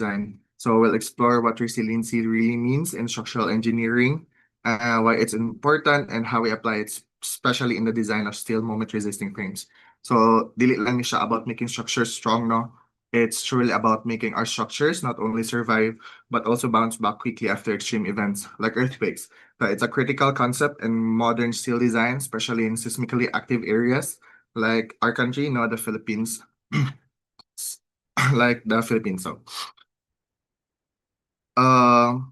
design. So we'll explore what resiliency really means in structural engineering, why it's important, and how we apply it, especially in the design of steel moment-resisting frames. So dili lang ni siya about making structures strong, no? It's truly about making our structures not only survive, but also bounce back quickly after extreme events like earthquakes. So it's a critical concept in modern steel design, especially in seismically active areas like our country, the Philippines, like the Philippines. Uh,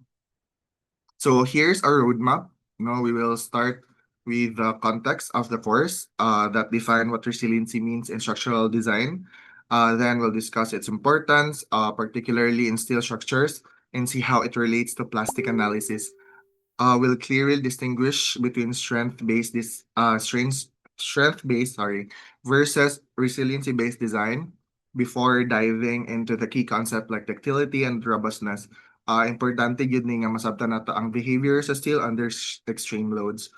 so here's our roadmap. We will start with the context of the course that define what resiliency means in structural design. Then we'll discuss its importance, particularly in steel structures, and see how it relates to plastic analysis. Will clearly distinguish between strength-based, versus resiliency-based design before diving into the key concept like ductility and robustness. Importante yun ni nga masabtan nato ang behavior sa steel under extreme loads.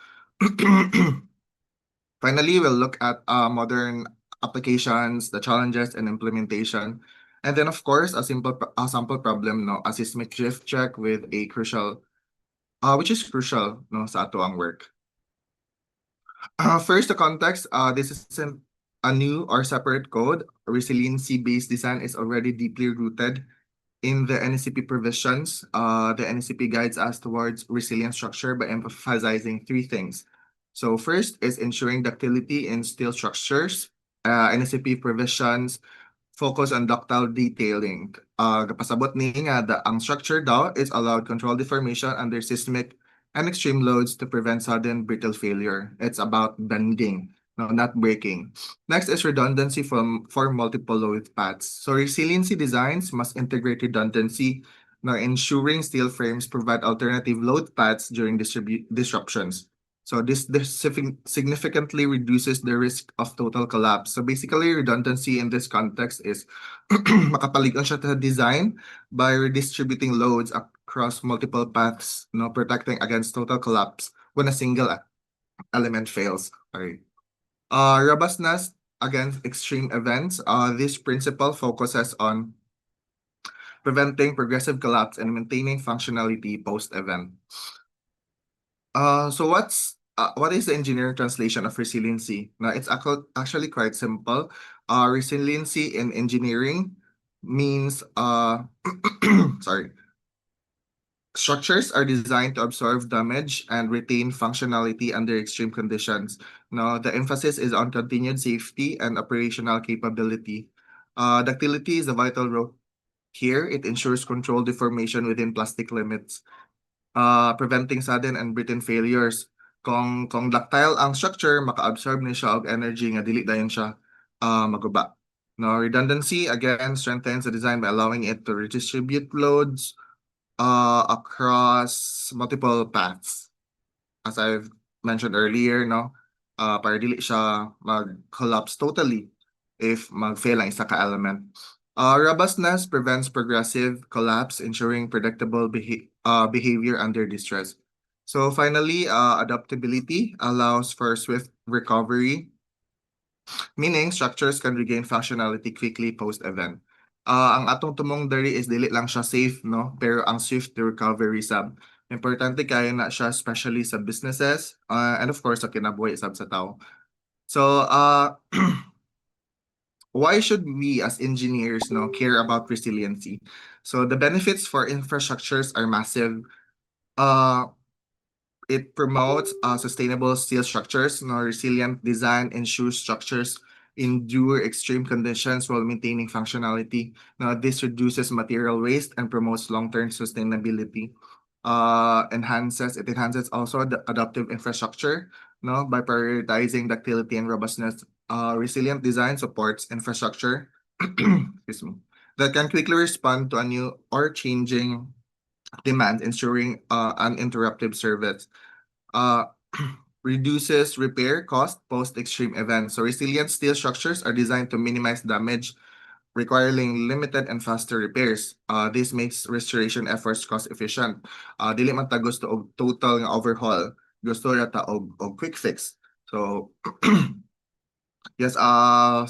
Finally, we'll look at modern applications, the challenges and implementation. And then of course, a sample problem, no, a seismic drift check with a crucial which is crucial no, sa ato ang work. First, the context. This isn't a new or separate code. Resiliency-based design is already deeply rooted in the NCP provisions. The NCP guides us towards resilient structure by emphasizing three things. So first is ensuring ductility in steel structures. NCP provisions focus on ductile detailing. Kapasabot ni nga ang structure daw is allowed controlled deformation under seismic and extreme loads to prevent sudden brittle failure. It's about bending, no, not breaking. Next is redundancy for multiple load paths. So resiliency designs must integrate redundancy, now ensuring steel frames provide alternative load paths during disruptions. So this significantly reduces the risk of total collapse. So basically, redundancy in this context is makapaligon siya sa design by redistributing loads across multiple paths, protecting against total collapse when a single element fails. Sorry. Robustness against extreme events. This principle focuses on preventing progressive collapse and maintaining functionality post-event. So what is the engineering translation of resiliency? Now, it's actually quite simple. Resiliency in engineering means sorry. Structures are designed to absorb damage and retain functionality under extreme conditions. Now, the emphasis is on continued safety and operational capability. Ductility is a vital role here. It ensures controlled deformation within plastic limits, preventing sudden and brittle failures. Kung ductile ang structure, maka-absorb ni siya og energy nga dili dayon siya maguba. No, redundancy again strengthens the design by allowing it to redistribute loads across multiple paths. As I've mentioned earlier, no, para dili siya mag-collapse totally if mag-fail ang isa ka element. Robustness prevents progressive collapse, ensuring predictable behavior under distress. So finally, adaptability allows for swift recovery, meaning structures can regain functionality quickly post-event. Ang atong tumong diri is dili lang siya safe, no? Pero ang swift recovery sab. Importante kayo na siya especially sa businesses and of course sa kinabuhi sab sa tao. So, why should we as engineers care about resiliency? So the benefits for infrastructures are massive. It promotes sustainable steel structures. Resilient design ensures structures endure extreme conditions while maintaining functionality. Now, this reduces material waste and promotes long-term sustainability. It enhances also the adaptive infrastructure, by prioritizing ductility and robustness. Resilient design supports infrastructure excuse me, that can quickly respond to a new or changing demand, ensuring uninterrupted service. Uh, reduces repair cost post-extreme events. So resilient steel structures are designed to minimize damage, requiring limited and faster repairs. This makes restoration efforts cost-efficient. Dili man ta gusto og total nga overhaul. Gusto ra ta og quick fix. So yes,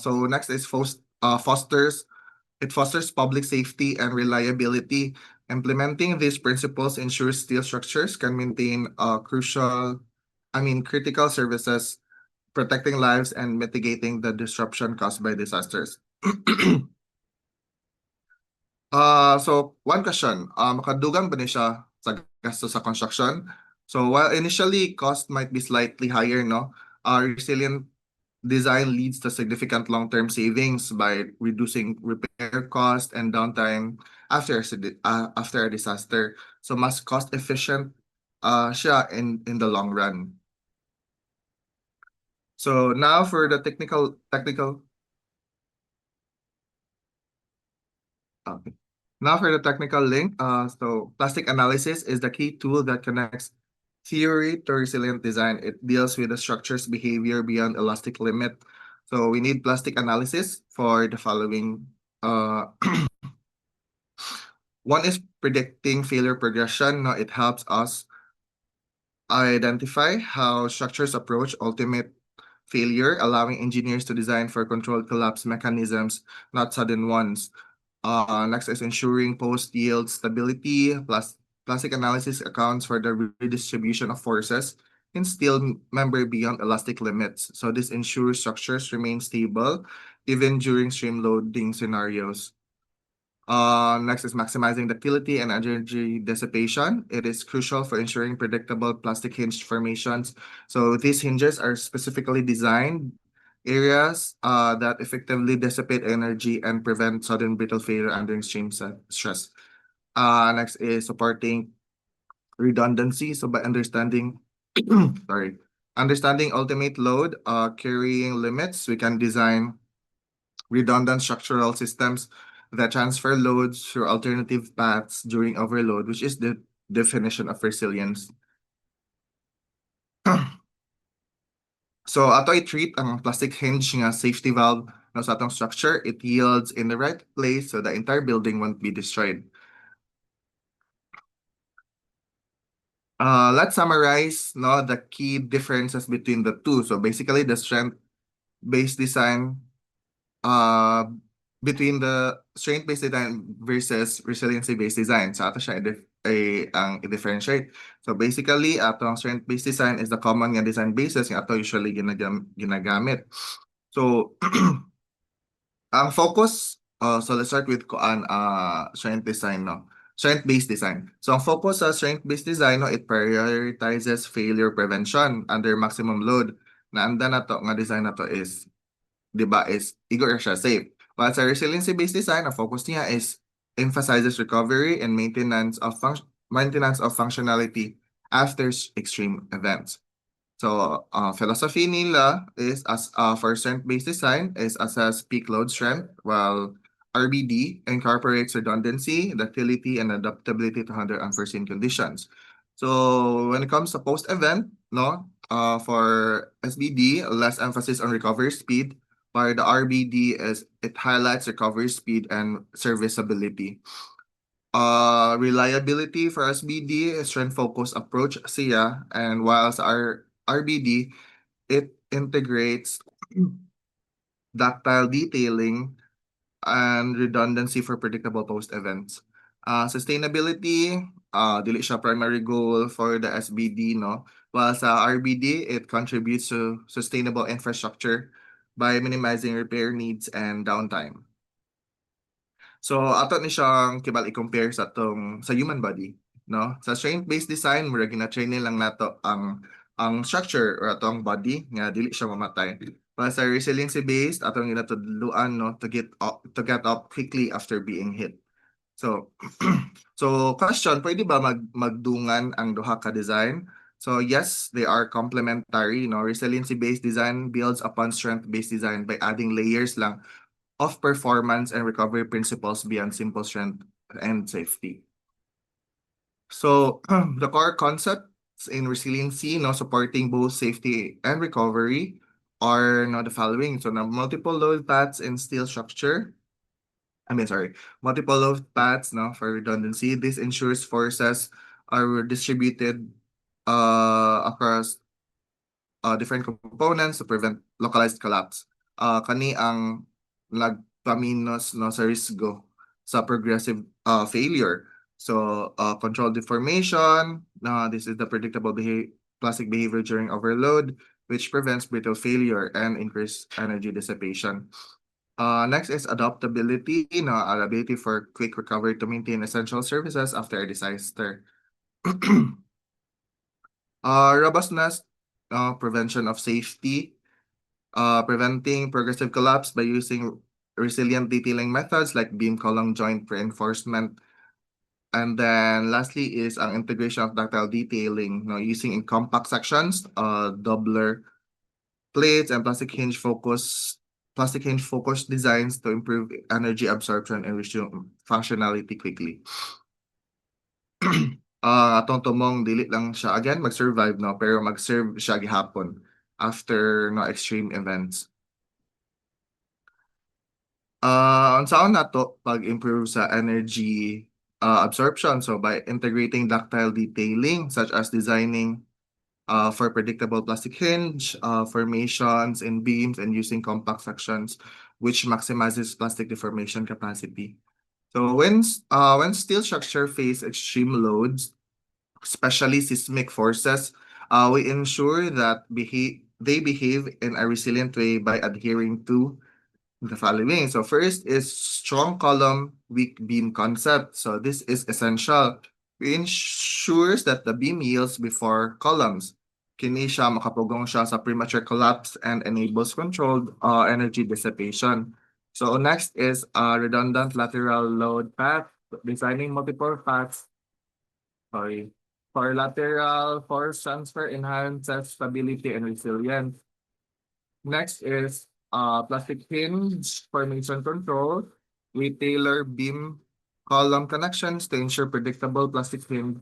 so next is fosters It fosters public safety and reliability. Implementing these principles ensures steel structures can maintain critical services, protecting lives and mitigating the disruption caused by disasters. So one question, makadugang ba ni siya sa gasto sa construction? So while initially cost might be slightly higher, no, resilient design leads to significant long-term savings by reducing repair cost and downtime after a disaster. So mas cost efficient siya in the long run. So now for the technical Okay. Now for the technical link. So plastic analysis is the key tool that connects theory to resilient design. It deals with the structure's behavior beyond elastic limit. So we need plastic analysis for the following. One is predicting failure progression. Now it helps us identify how structures approach ultimate failure, allowing engineers to design for controlled collapse mechanisms, not sudden ones. Next is ensuring post-yield stability. Plastic analysis accounts for the redistribution of forces in steel member beyond elastic limits. So this ensures structures remain stable even during stream loading scenarios. Next is maximizing ductility and energy dissipation. It is crucial for ensuring predictable plastic hinge formations. So these hinges are specifically designed areas that effectively dissipate energy and prevent sudden brittle failure under extreme stress. Next is supporting redundancy. So by understanding, sorry, understanding ultimate load, carrying limits, we can design redundant structural systems that transfer loads through alternative paths during overload, which is the definition of resilience. So ato i-treat ang plastic hinge nga safety valve no, sa atong structure, it yields in the right place so the entire building won't be destroyed. Let's summarize no, the key differences between the two. So basically the strength-based design between the strength-based design versus resiliency-based design. So ato siya ang i-differentiate. So basically, atong strength-based design is the common nga design basis nga ato usually ginagamit. So ang focus, so let's start with strength design, no? Strength-based design. So ang focus sa strength-based design, no, it prioritizes failure prevention under maximum load. Naanda na to nga design na to is, di ba, is igor siya safe. While sa resiliency-based design, ang focus niya is emphasizes recovery and maintenance of functionality after extreme events. So, philosophy nila is for strength-based design is assess peak load strength, while RBD incorporates redundancy, ductility, and adaptability to handle unforeseen conditions. So, when it comes to post-event, no, for SBD, less emphasis on recovery speed, while the RBD is it highlights recovery speed and serviceability. Reliability for SBD is strength-focused approach siya, and whilst our RBD, it integrates ductile detailing and redundancy for predictable post-events. Sustainability, dili siya primary goal for the SBD, no? While sa RBD, it contributes to sustainable infrastructure by minimizing repair needs and downtime. So ato ni siyang kibal i-compare sa human body, no? Sa strength-based design, mura gina-train lang nato ang structure or ato ang body nga dili siya mamatay. Para sa resiliency-based, atong ginatudluan no to get up quickly after being hit. So so question, pwede ba magdungan ang duha ka design? So yes, they are complementary, no? Resiliency-based design builds upon strength-based design by adding layers lang of performance and recovery principles beyond simple strength and safety. So the core concepts in resiliency, no, supporting both safety and recovery are the following. So now multiple load paths in steel structure. Multiple load paths, no, for redundancy. This ensures forces are distributed across different components to prevent localized collapse. Kani ang paminos no sa risgo sa progressive failure. So controlled deformation, this is the predictable plastic behavior during overload, which prevents brittle failure and increased energy dissipation. Next is adaptability, ability for quick recovery to maintain essential services after a disaster. Robustness, prevention of safety, preventing progressive collapse by using resilient detailing methods like beam column joint reinforcement. And then lastly is ang integration of ductile detailing, using in compact sections, doubler plates and plastic hinge focus designs to improve energy absorption and resume functionality quickly. Atong tumong dili lang siya again mag-survive pero mag-serve siya gihapon after extreme events. Unsaon nato pag-improve sa energy absorption, so by integrating ductile detailing such as designing for predictable plastic hinge formations in beams and using compact sections which maximizes plastic deformation capacity. So when steel structure face extreme loads, especially seismic forces, we ensure that they behave in a resilient way by adhering to the following. So first is strong column, weak beam concept. So this is essential. It ensures that the beam yields before columns. Kini siya makapugong siya sa premature collapse and enables controlled energy dissipation. So next is redundant lateral load path. Designing multiple paths, sorry, for lateral force transfer enhances stability and resilience. Next is plastic hinge formation control. We tailor beam column connections to ensure predictable plastic hinge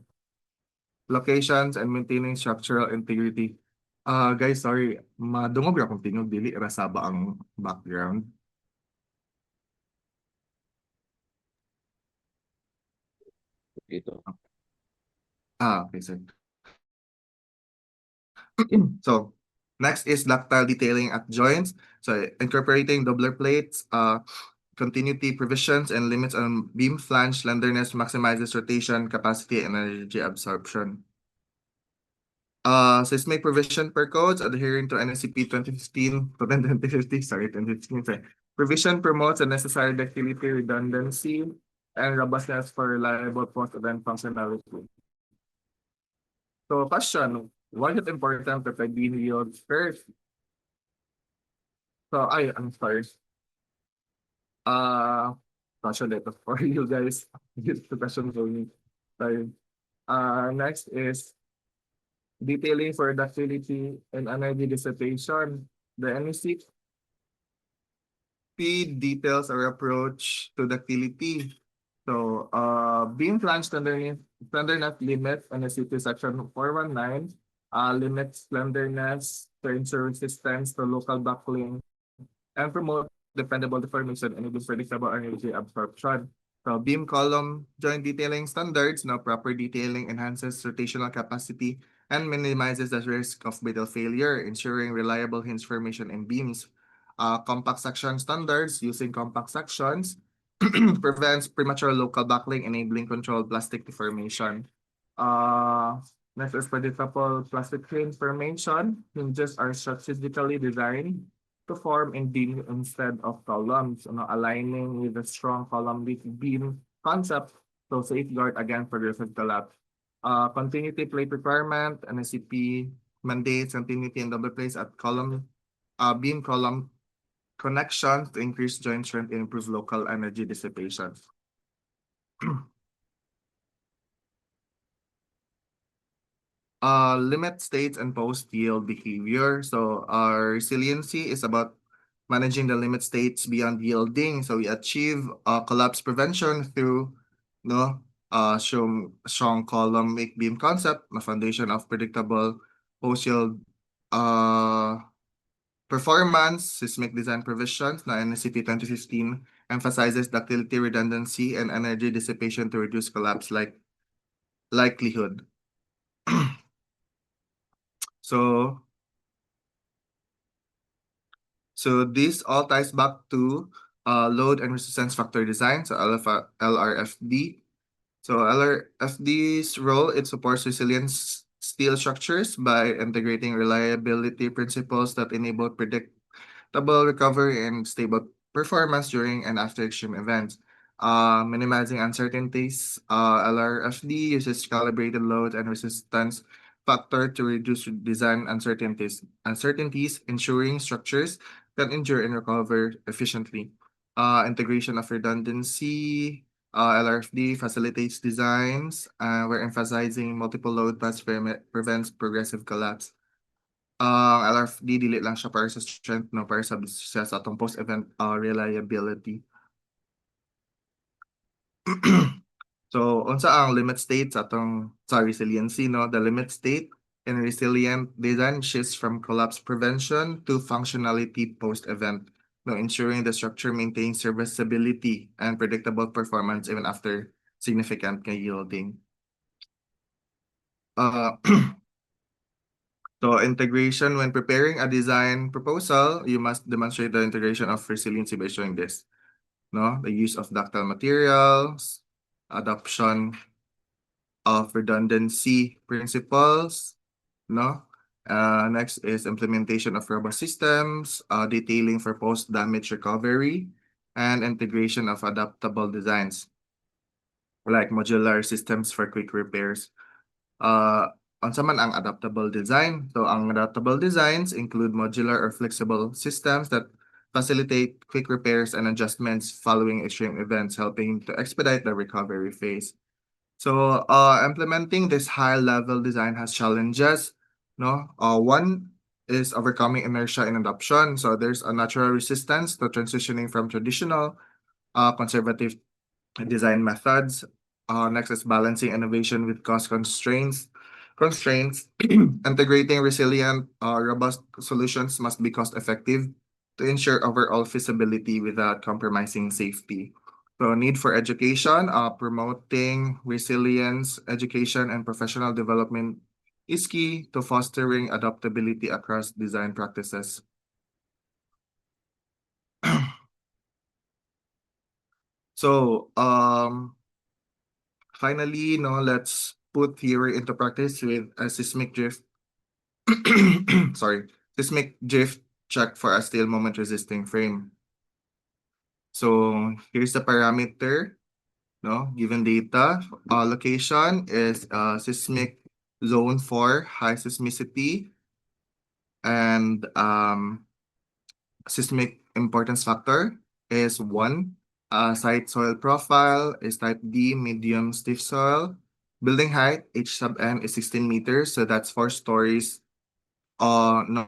locations and maintaining structural integrity. Guys, sorry, madungog ra akong tingog dili rasaba ang background. Ito. Okay, sir. So next is ductile detailing at joints. So incorporating doubler plates, continuity provisions and limits on beam flange slenderness maximizes rotation, capacity, and energy absorption. Seismic provision per codes adhering to NSCP 2015 to 2050, sorry, 2015. Sorry. Provision promotes a necessary ductility, redundancy, and robustness for reliable post-event functionality. So question, why is it important that I beam yields first? So I'm sorry. Question dito for you guys. This the question for me. Sorry. Next is detailing for ductility and energy dissipation. The NECP details our approach to ductility. So, beam flange slenderness limit NECP section 419 limits slenderness to ensure resistance to local buckling and promote dependable deformation and predictable energy absorption. So beam column joint detailing standards, proper detailing enhances rotational capacity and minimizes the risk of brittle failure, ensuring reliable hinge formation in beams. Compact section standards, using compact sections prevents premature local buckling, enabling controlled plastic deformation. Next is predictable plastic hinge formation. Hinges are strategically designed to form in beam instead of columns, aligning with the strong column beam concept to safeguard against progressive collapse. Continuity plate requirement, NSCP mandates continuity and double plates at beam column connections to increase joint strength and improve local energy dissipation. Limit states and post-yield behavior. So our resiliency is about managing the limit states beyond yielding. So we achieve collapse prevention through strong column make beam concept, the foundation of predictable post-yield performance, seismic design provisions na NSCP 2015 emphasizes ductility, redundancy, and energy dissipation to reduce collapse likelihood. So this all ties back to load and resistance factor design, so LRFD. So LRFD's role, it supports resilient steel structures by integrating reliability principles that enable predictable recovery and stable performance during and after extreme events. Minimizing uncertainties, LRFD uses calibrated load and resistance factor to reduce design uncertainties, ensuring structures can endure and recover efficiently. Integration of redundancy, LRFD facilitates designs where emphasizing multiple load paths prevents progressive collapse. LRFD dili lang siya para sa strength, no, para sa atong post-event reliability. So, unsa ang limit state sa atong sa resiliency, no? The limit state in resilient design shifts from collapse prevention to functionality post-event, no, ensuring the structure maintains serviceability and predictable performance even after significant yielding. Uh, So integration, when preparing a design proposal, you must demonstrate the integration of resiliency by showing this, no? The use of ductile materials, adoption of redundancy principles, no? Next is implementation of robust systems, detailing for post-damage recovery, and integration of adaptable designs, like modular systems for quick repairs. Unsa man ang adaptable design? So ang adaptable designs include modular or flexible systems that facilitate quick repairs and adjustments following extreme events, helping to expedite the recovery phase. So implementing this high-level design has challenges, no? One is overcoming inertia in adoption. So there's a natural resistance to transitioning from traditional conservative design methods. Next is balancing innovation with cost constraints. Integrating resilient, robust solutions must be cost effective to ensure overall feasibility without compromising safety. So need for education, promoting resilience, education, and professional development is key to fostering adaptability across design practices. So, finally, no, let's put theory into practice with a seismic drift. Sorry, seismic drift check for a steel moment resisting frame. So here's the parameter, no, given data. Location is seismic zone 4, high seismicity, and seismic importance factor is 1. Site soil profile is type D, medium stiff soil. Building height, H sub n is 16 meters, so that's 4 stories, no,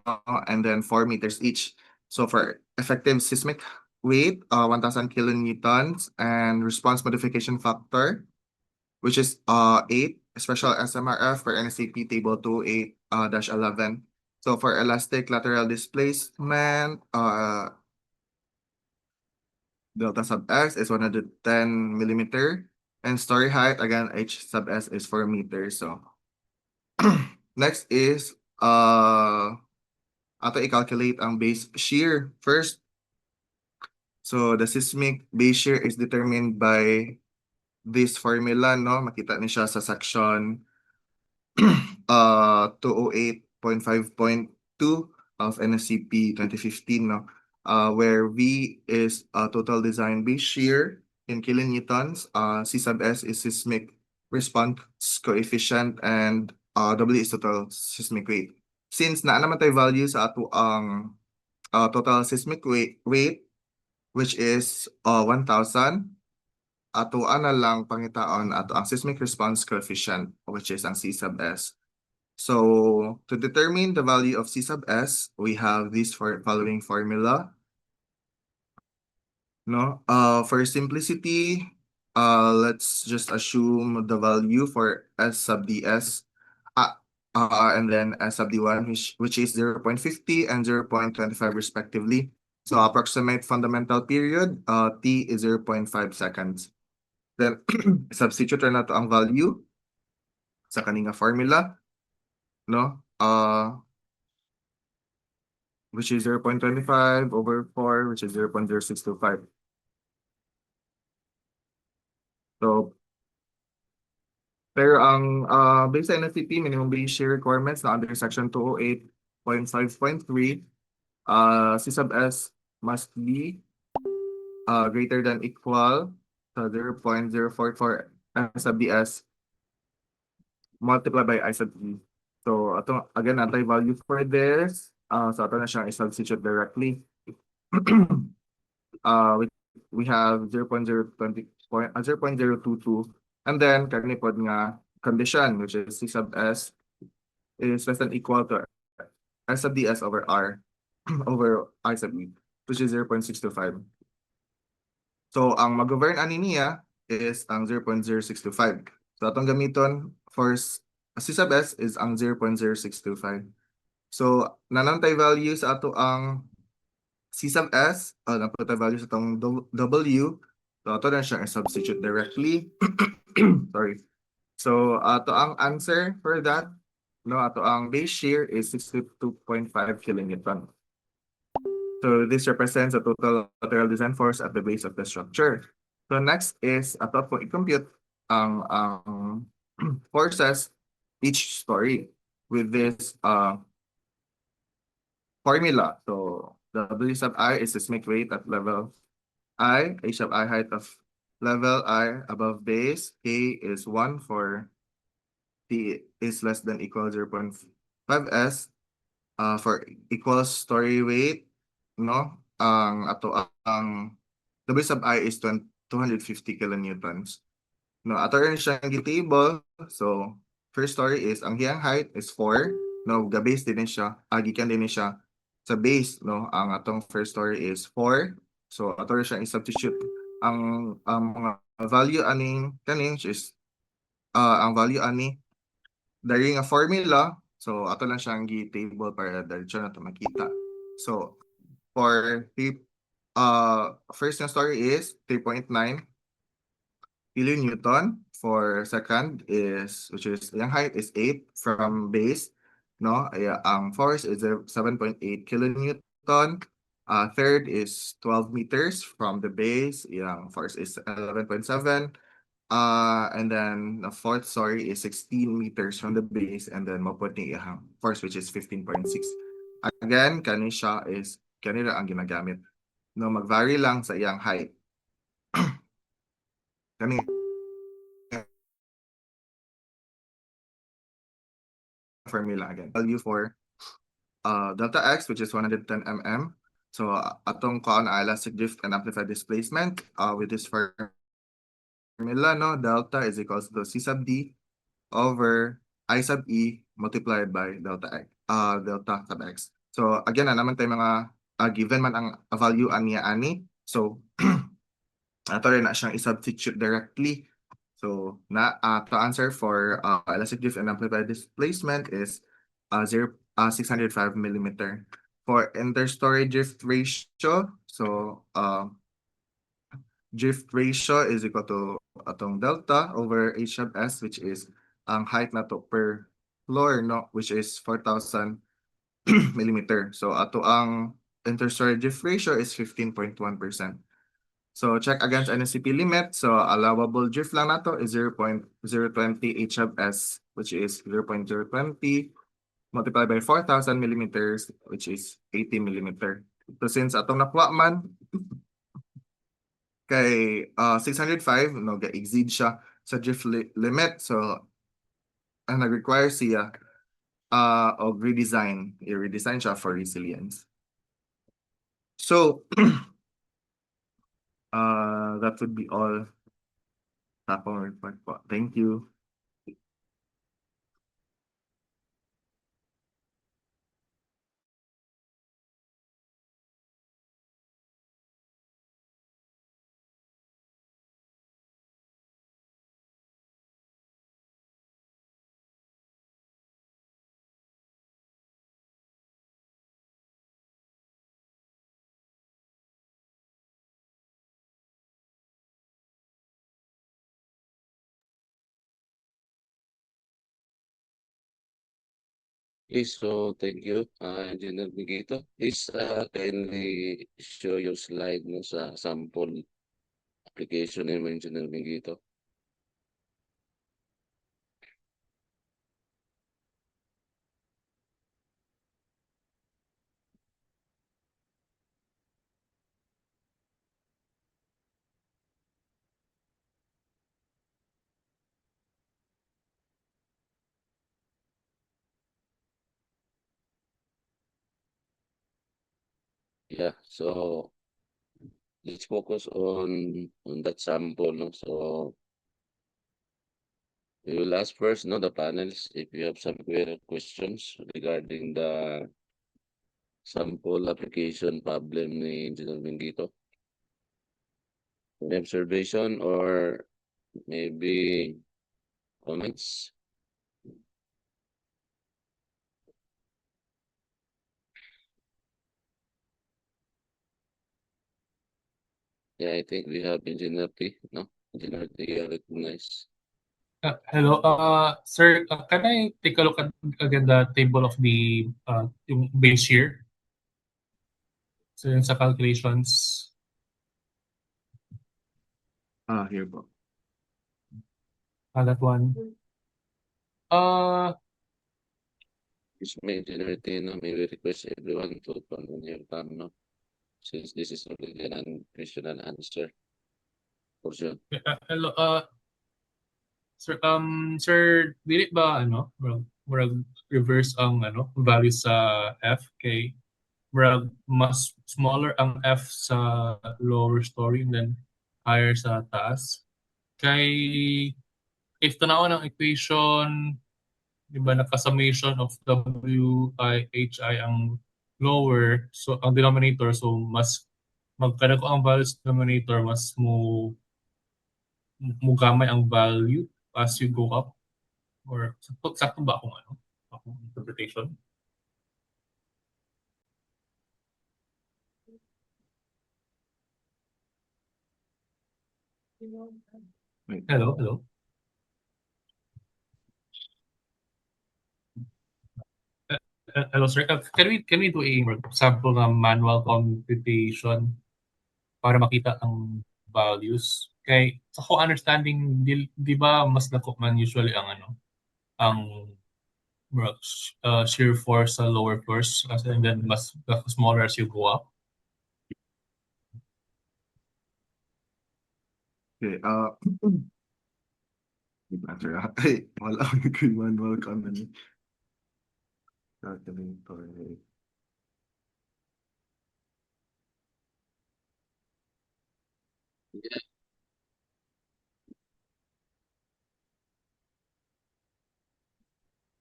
and then 4 meters each. So for effective seismic weight, 1,000 kilonewtons, and response modification factor, which is 8, special SMRF for NSAP table 28 dash 11. So for elastic lateral displacement, delta sub x is 110 millimeter, and story height, again, H sub s is 4 meters. So next is ato i-calculate ang base shear first. So the seismic base shear is determined by this formula, no? Makita ni siya sa section 208.5.2 of NSCP 2015, no? Where V is total design base shear in kilonewtons, C sub S is seismic response coefficient, and W is total seismic weight. Since naa naman tayo value sa ato ang total seismic weight, which is 1,000, ato na lang pangitaon ato ang seismic response coefficient, which is ang C sub S. So to determine the value of C sub S, we have this following formula. No, for simplicity, let's just assume the value for S sub ds, and then S sub d1, which is 0.50 and 0.25 respectively. So approximate fundamental period, T is 0.5 seconds. Then substitute na to ang value sa kaninga formula, no? Which is 0.25 over 4, which is 0.0625. So, pero ang based sa NFTP, minimum base share requirements na under Section 208.5.3, C sub S must be greater than equal to 0.044 S sub DS multiplied by I sub E. So, ito, again, anti-value for this. So, ito na siyang i-substitute directly. uh, we, we have 0.022, and then kagnipod nga condition, which is C sub S is less than equal to S sub DS over R over I sub E, which is 0.625. So, ang mag-govern ani niya is ang 0.0625. So, atong gamiton for C sub S is ang 0.0625. So, nanantay value sa ato ang C sub S, napunta value sa itong W. So, ito na siya substitute directly. Sorry. So, ato ang answer for that, no, ato ang base shear is 62.5 kilonewton. So, this represents a total lateral design force at the base of the structure. So, next is ato po i-compute ang forces each story with this formula. So, W sub I is seismic weight at level I, A sub I height of level I above base, K is 1 for T is less than equal 0.5 S. For equal story weight, no? Ang ato ang W sub I is 250 kilonewtons. No, ato rin siyang table. So, first story is ang hiyang height is 4. No, the base din siya, gikan din siya sa base, no? Ang atong first story is 4. So, ato rin siyang i-substitute ang mga value aning kaning which is ang value ani dari nga formula. So, ato lang siyang gi-table para diretso na to makita. So, for first na story is 3.9 kilonewton. For second is, which is, yung height is 8 from base, no? Ang force is 7.8 kilonewton. Third is 12 meters from the base. Yung force is 11.7. And then the fourth story is 16 meters from the base, and then mapot ni iyang force, which is 15.6. Again, kanila ang ginagamit. No, mag-vary lang sa iyang height. Kani formula again. Value for delta x, which is 110 mm. So, atong kuan elastic drift and amplified displacement with this formula, no, delta is equals to C sub D over I sub E multiplied by delta sub x. So, again, naman tayo mga given man ang value aniya ani. So, ato rin na siyang i-substitute directly. So, to answer for elastic drift and amplified displacement is 605 millimeter. For interstory drift ratio, so drift ratio is equal to atong delta over H sub S, which is ang height na to per floor, no, which is 4,000 millimeter. So, ato ang interstory drift ratio is 15.1%. So, check against NSCP limit. So, allowable drift lang nato is 0.020 H sub S, which is 0.020 multiplied by 4,000 millimeters, which is 80 millimeter. So, since atong nakuha man, kay 605, no, ga-exceed siya sa drift limit. So, ang nag-require siya of redesign. I-redesign siya for resilience. So, that would be all sa akong report po. Thank you. Okay, so thank you, Engineer Miguito. Please kindly show your slide mo sa sample application ni Engineer Miguito. Yeah, so let's focus on that sample, no? So we will ask first, no, the panels, if you have some questions regarding the sample application problem ni Engineer Benguito. Any observation or maybe comments? Yeah, I think we have Engineer P, no? Engineer P, recognize. Hello, sir, can I take a look at again the table of the yung base year? So yun sa calculations. Here po. That one. Uh, Excuse me, Engineer T, no? May we request everyone to turn on your cam, no? Since this is already an question and answer portion. hello, sir, sir, dili ba ano, murag reverse ang ano, value sa F kay murag mas smaller ang F sa lower story and then higher sa taas. Kay if tanawan ng equation, di ba naka-summation of WIHI ang lower, so ang denominator, so mas magkada ko ang values sa denominator, mas mo gamay ang value as you go up, or sakto ba akong ano, akong interpretation? Hello, hello. Hello, sir. Can we do a sample ng manual computation para makita ang values? Kay sa ko understanding, di ba mas dako man usually ang ano, ang shear force sa lower force, and then mas smaller as you go up. Okay, sir, ay, wala akong yung manual comment. Calculator.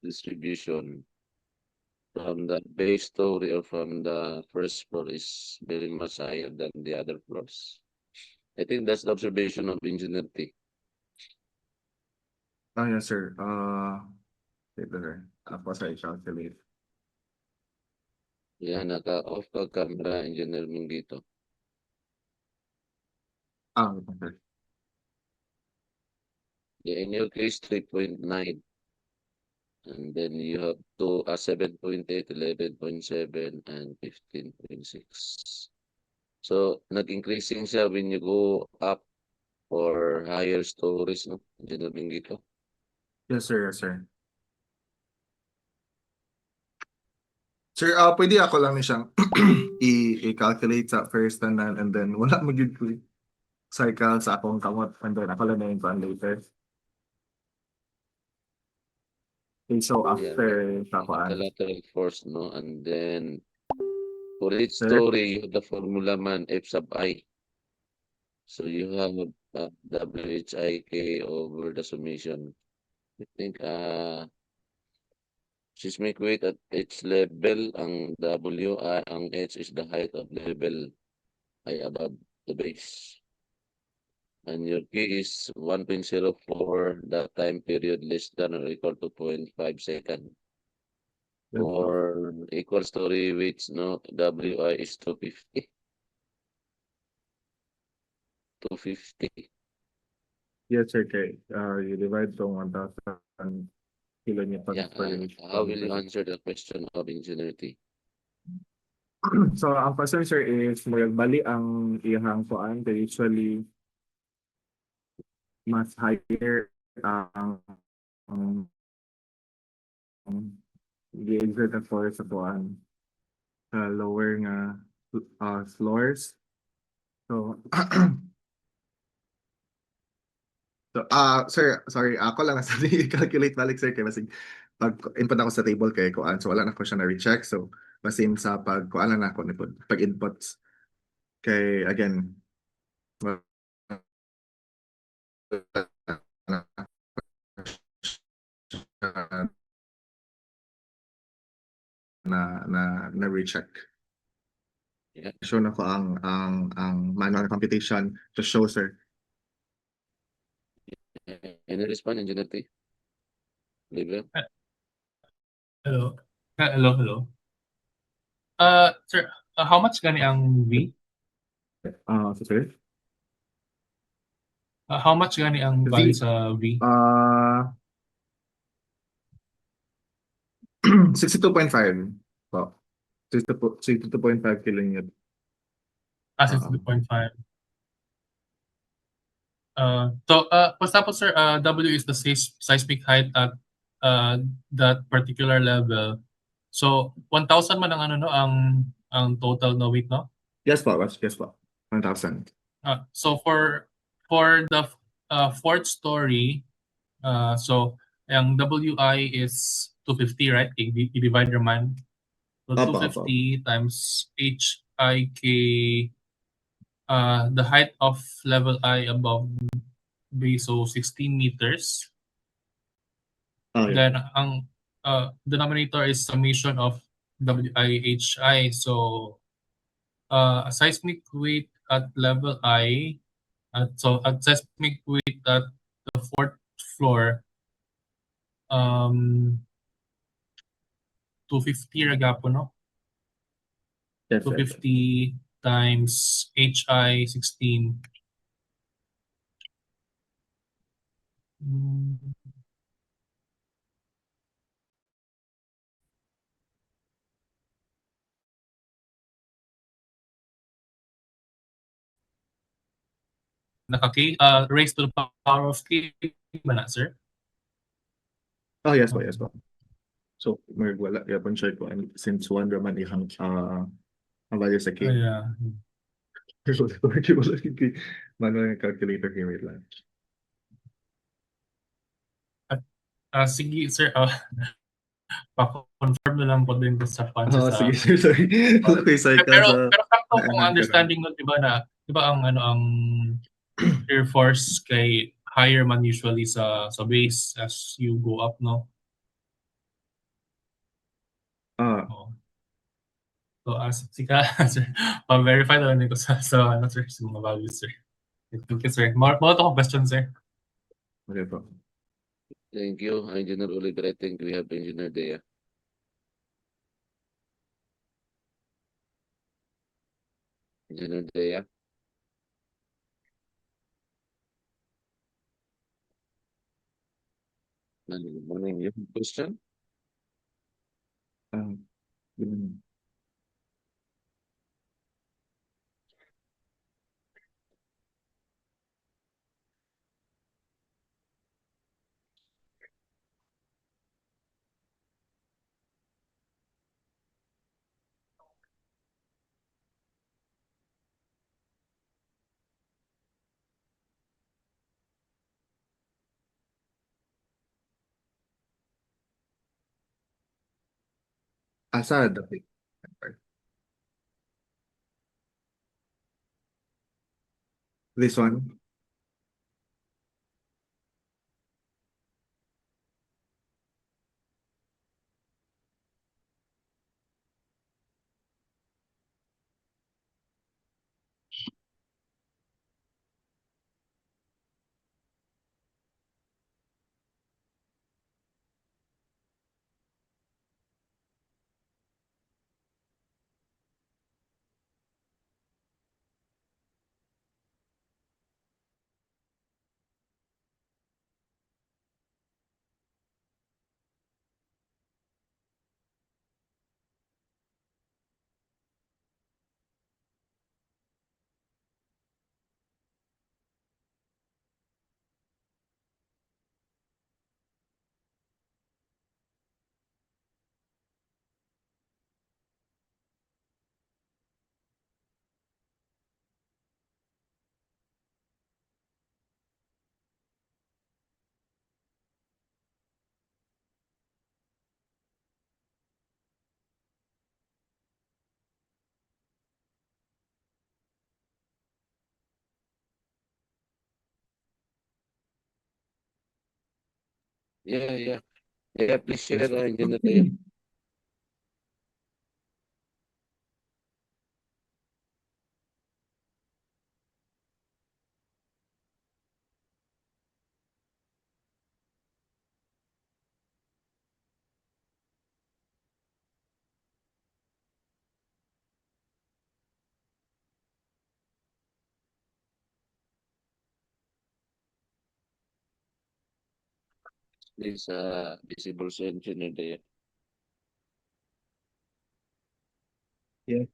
Distribution from the base story or from the first floor is very much higher than the other floors. I think that's the observation of Engineer T. Yes, sir. Wait, sir. Ako sa i-calculate. Yeah, naka-off ka camera, Engineer Benguito. Wait, sir. Yeah, in your case, 3.9. And then you have 7.8, 11.7, and 15.6. So, nag-increasing siya when you go up or higher stories, no? Engineer Benguito. Yes, sir. Yes, sir. Sir, pwede ako lang ni siyang i-calculate sa first and then wala magiging ko cycle sa akong kamot and then ako lang na yung later. Okay, so Yeah, after the tapuan, lateral force, no? And then, for each sir, story, you have the formula man, F sub I. So, you have WHIK over the summation. I think, seismic weight at H level, ang W, ang H is the height of level I above the base. And your K is 1.04, the time period less than or equal to 0.5 second. For equal story weights, no, WI is 250. 250. yes, sir, okay. You divide to 1,000 kilonewtons Yeah, per how will you answer the question of Engineer T? So, ang question, sir, is bali ang iyang kuan, kaya usually mas higher ang gi-exert ang force sa kuan sa lower nga floors. So, sir, sorry, ako lang nasa i-calculate balik, sir, kaya masig pag input ako sa table kay kuan, so wala na ko siya na-recheck. So, basin sa pagkuan na ako nipod pag-inputs kay again na recheck. Yeah. Show na ko ang manual computation to show sir. Any response, Engineer T? Libre? Hello. Hello. Sir, how much gani ang V? So sir. How much gani ang V. value sa V? 62.5 po. 62.5 kilonewton. 62.5. Tapos sir, W is the seismic height at that particular level. So 1,000 man ang ano no ang total na weight no? Yes po. 1,000. So for the fourth story, so ang WI is 250, right? I-divide naman. So Opo, 250 times HIK, the height of level I above base, so 16 meters. Oh, yeah. Then ang denominator is summation of WIHI. So a seismic weight at level I, at seismic weight at the fourth floor, 250 ra gyapon no? Yes, 250 times HI 16. Mm, raised to the power of k ba na, sir? Oh, yes po. So, wala yapon siya ko and since one raman ihang ang value sa K. Yeah. Manual calculator here, wait lang. Sige, sir. Pa-confirm na lang po din ko sa Sige, sir, sorry. Wala ko yung cycle sa pero sakto kung naanan ka understanding mo, di ba ang ang Air Force kay higher man usually sa base as you go up, no? Oo. So, sika, sir, pa-verify na lang ko sa sir, sa mga values, sir. Thank you, sir. More to question, sir. Okay po. Thank you, Engineer Oliver. I think we have Engineer Dea. Engineer Dea. Good morning. You have a question? Ganun. Asa the big part? This one? Yeah. Yeah, please share Yes. Engineer Teo. Please, visible sa Engineer Teo. Yes.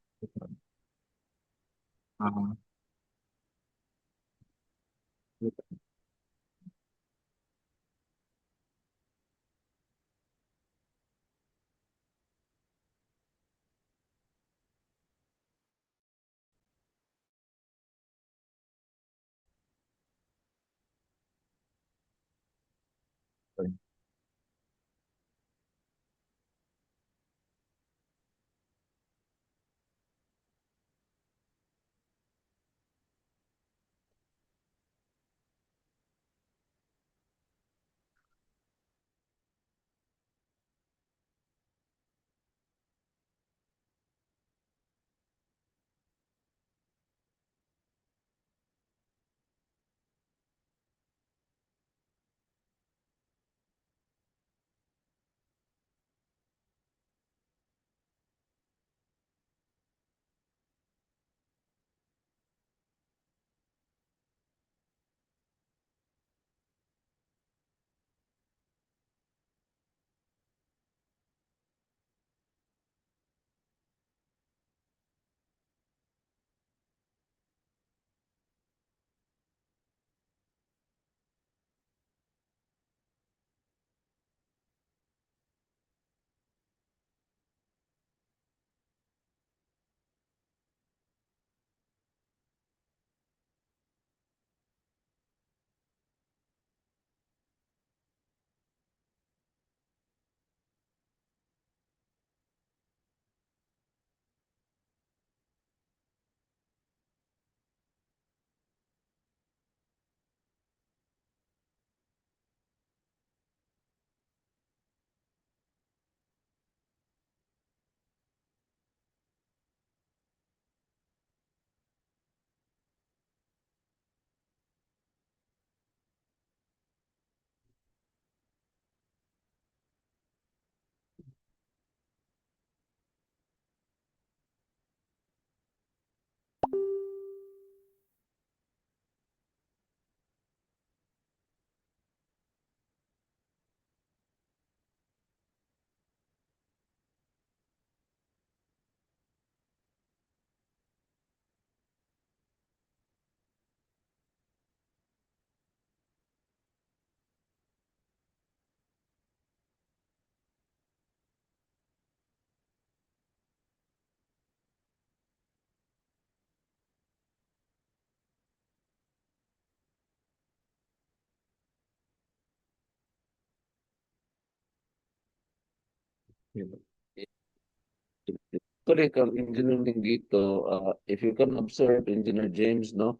Correct ang engineering dito, if you can observe Engineer James, no,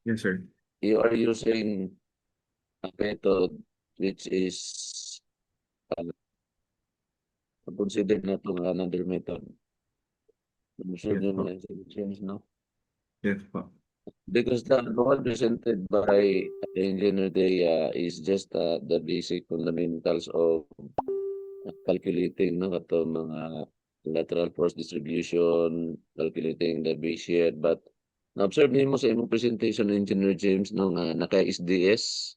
Yes, sir. you are using a method which is considered na to another method. Observe Yes, nyo po. mga Engineer James, no? Yes, po. Because the one presented by Engineer Dea is just the basic fundamentals of calculating, no, kato mga lateral force distribution, calculating the base shear, but na-observe niyo mo sa imong presentation, Engineer James, no, nga naka-SDS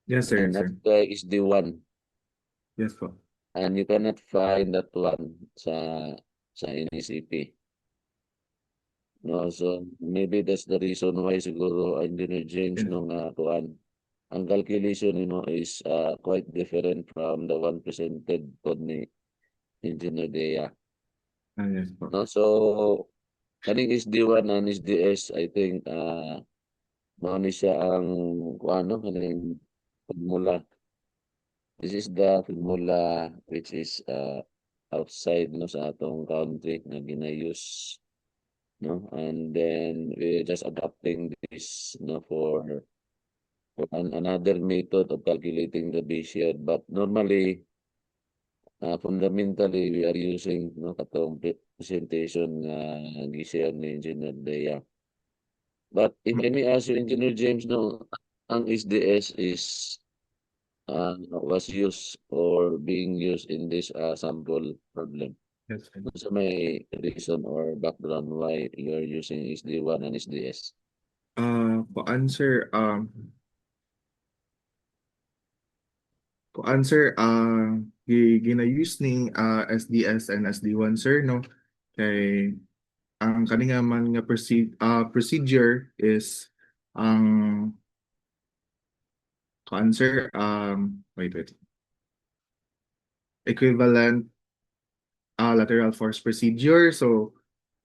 Yes, sir. and Yes, sir. naka-SD1, Yes, po. and you cannot find that one sa NECP. No, so maybe that's the reason why siguro Engineer James Yes. nung kuan ang calculation nimo is quite different from the one presented po ni Engineer Dea. Yes, po. No, so kaning SD1 and SDS I think mao ni siya ang kuano kaning formula. This is the formula which is outside no sa atong country na gina-use, no, and then we're just adapting this, no, for another method of calculating the base year. But normally, fundamentally, we are using no katong presentation gi-share ni Engineer Dea. But if I may ask you, Engineer James, no, ang SDS is was used or being used in this sample problem. Yes, sir. So may reason or background why you're using SD1 and SDS? To answer, gina-use ning SDS and SD1, sir, no? Kay ang kaninga man nga procedure is ang to answer, wait. Equivalent lateral force procedure. So,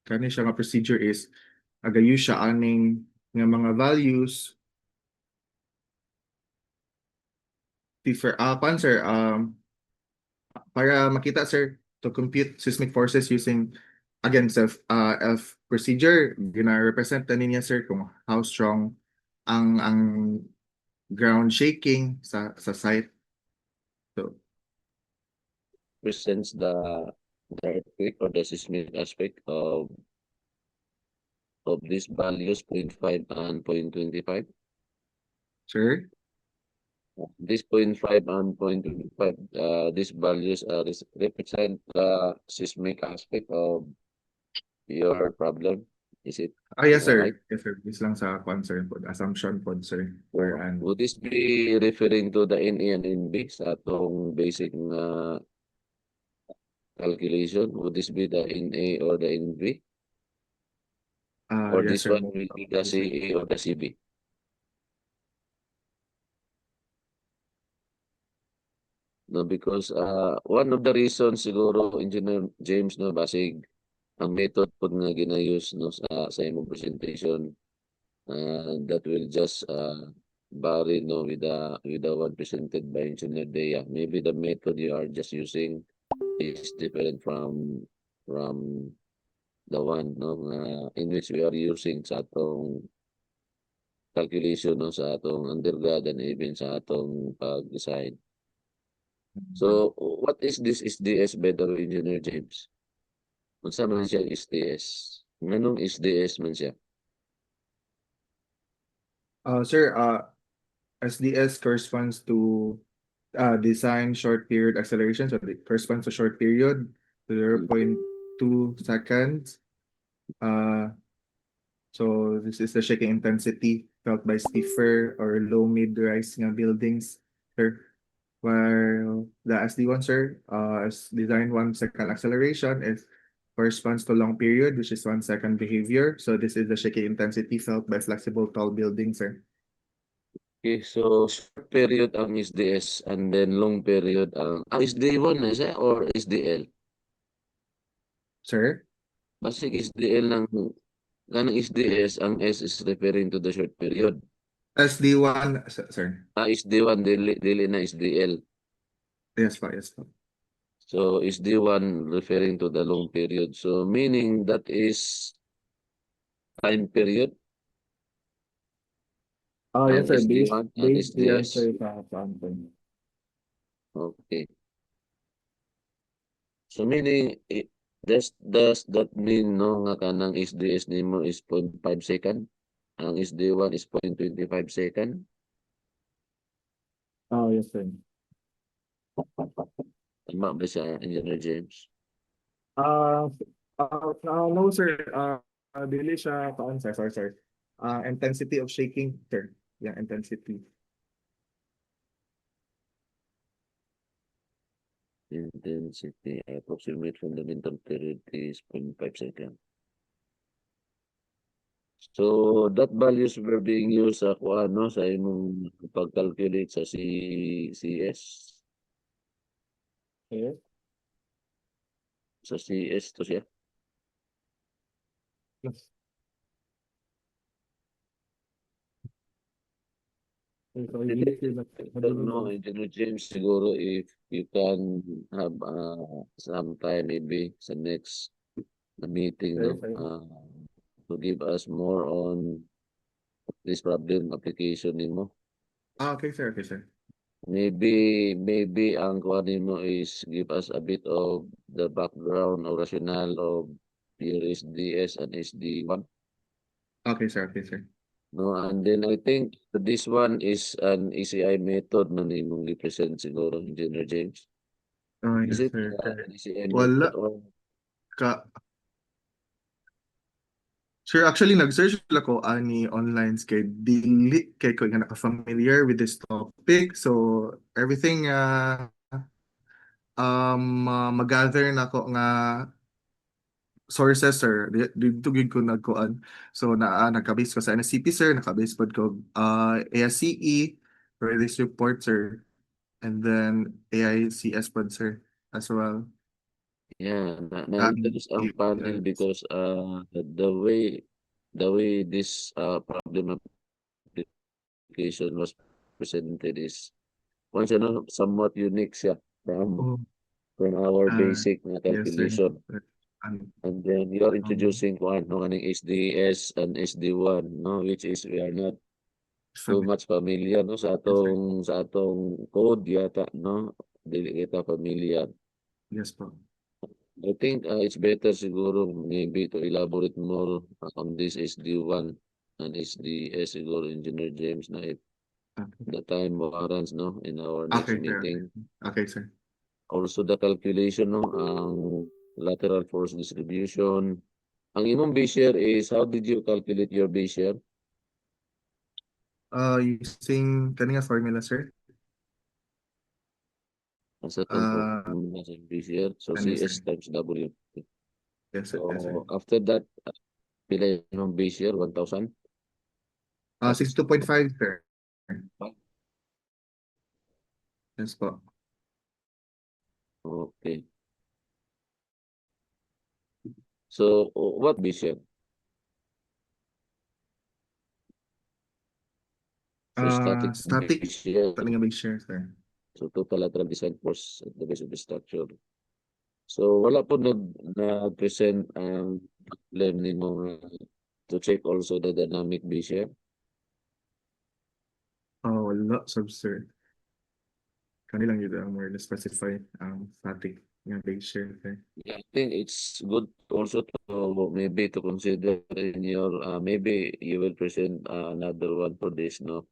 kani siya nga procedure is agayu siya aning nga mga values differ sir, para makita sir to compute seismic forces using again F procedure, gina-represent na niya sir kung how strong ang ground shaking sa site. So Presents the earthquake or the seismic aspect of these values 0.5 and 0.25. sir, This 0.5 and 0.25, these values represent the seismic aspect of your problem. Is it yes right? sir, yes sir, this lang sa concern po, assumption po sir, or Would this be referring to the NA and NB sa atong basic na calculation? Would this be the NA or the NB? Or yes this sir. one will be the CA or the CB? No, because one of the reasons siguro, Engineer James, no, basig ang method po nga ginayos no, sa imong presentation that will just vary no, with the one presented by Engineer Dea. Maybe the method you are just using is different from the one no, in which we are using sa atong calculation no, sa atong undergrad and even sa atong pag-design. So, what is this SDS, by the way, Engineer James? Unsa man siya SDS? Nganong SDS man siya? Sir, SDS corresponds to design short period acceleration, so it corresponds to short period, 0.2 seconds. So this is the shaking intensity felt by stiffer or low mid-rise nga buildings, sir. While the SD1, sir, is designed 1 second acceleration, it corresponds to long period, which is 1 second behavior. So this is the shaking intensity felt by flexible tall buildings, sir. Okay, so short period ang SDS and then long period ang SD1 na siya or SDL? Sir? Basic SDL ng kanang SDS, ang S is referring to the short period. SD1, sir. SD1 dili na SDL. Yes po, yes po. So SD1 referring to the long period. So meaning that is time period. Yes sir, Ang SD1 and based yan SDS. sir sa anthem. Okay. So meaning does that mean no nga kanang SDS nimo is 0.5 second? Ang SD1 is 0.25 second? Yes sir. Tama ba siya, Engineer James? No sir, dili siya sorry. Intensity of shaking, sir. Yeah, intensity. Intensity, approximate fundamental period is 0.5 second. So that values were being used sa ano sa imong pag-calculate sa CS. Yes. Sa CS to siya. Yes. I don't know, Engineer James, siguro if you can have some time maybe sa next meeting, no? To give us more on this problem application nimo. Okay, sir. Okay, sir. Maybe ang kuhanin mo is give us a bit of the background or rationale of your SDS and SD1. Okay, sir. Okay, sir. No, and then I think this one is an ECI method na nimong represent siguro, Engineer James. Is Yes, it sir. an ECI Wala method or ka. Sir, actually, nag-search ako ani online kay dili kay ko nga naka-familiar with this topic. So, everything mag-gather na ko nga sources, sir. Dito gid ko nagkuan. So, nagka-base ko sa NSCP, sir. Naka-base pod ko ASCE for this report, sir. And then AICS pod, sir, as well. yeah, na-interest ang panel Yes. because the way this problem application was presented is once somewhat unique siya Oh, from our uh, basic na yes, sir. calculation. And then you are Um, introducing kung ano kaning SDS and SD1, no, which is we are not too much familiar, no, sa atong code yata, no, dili kita familiar. Yes po. I think it's better siguro maybe to elaborate more on this SD1 and SDS siguro, Engineer James, na if Okay. the time warrants, no, in our next Okay, sir. meeting. Okay, sir. Also the calculation, no, ang lateral force distribution. Ang imong base share is, how did you calculate your base share? Using kaninga formula, sir. Sa Uh, formula sa base share. So Ano, CS sir? times W. Yes, sir. Yes, sir. So after that, pila yung base share? 1,000? 62.5, sir. Yes po. Okay. So what base share? So Static base share. kaninga base share, sir. So total lateral design force at the base of the structure. So wala po nag-present ang problem nimo to check also the dynamic base share. Wala, sir. Kanilang yun ang more specify ang static nga base share, sir. Yeah, I think it's good also to maybe to consider in your maybe you will present another one for this, no?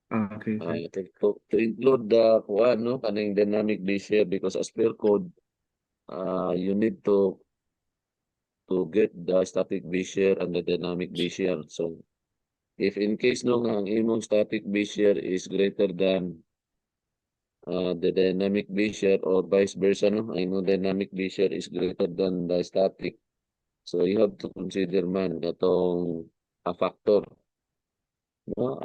Okay, sir. To include the one, no, kaning dynamic base share because as per code, you need to get the static base share and the dynamic base share. So if in case no nga ang imong static base share is greater than the dynamic base share or vice versa, no, ang imong dynamic base share is greater than the static. So you have to consider man katong a factor, no?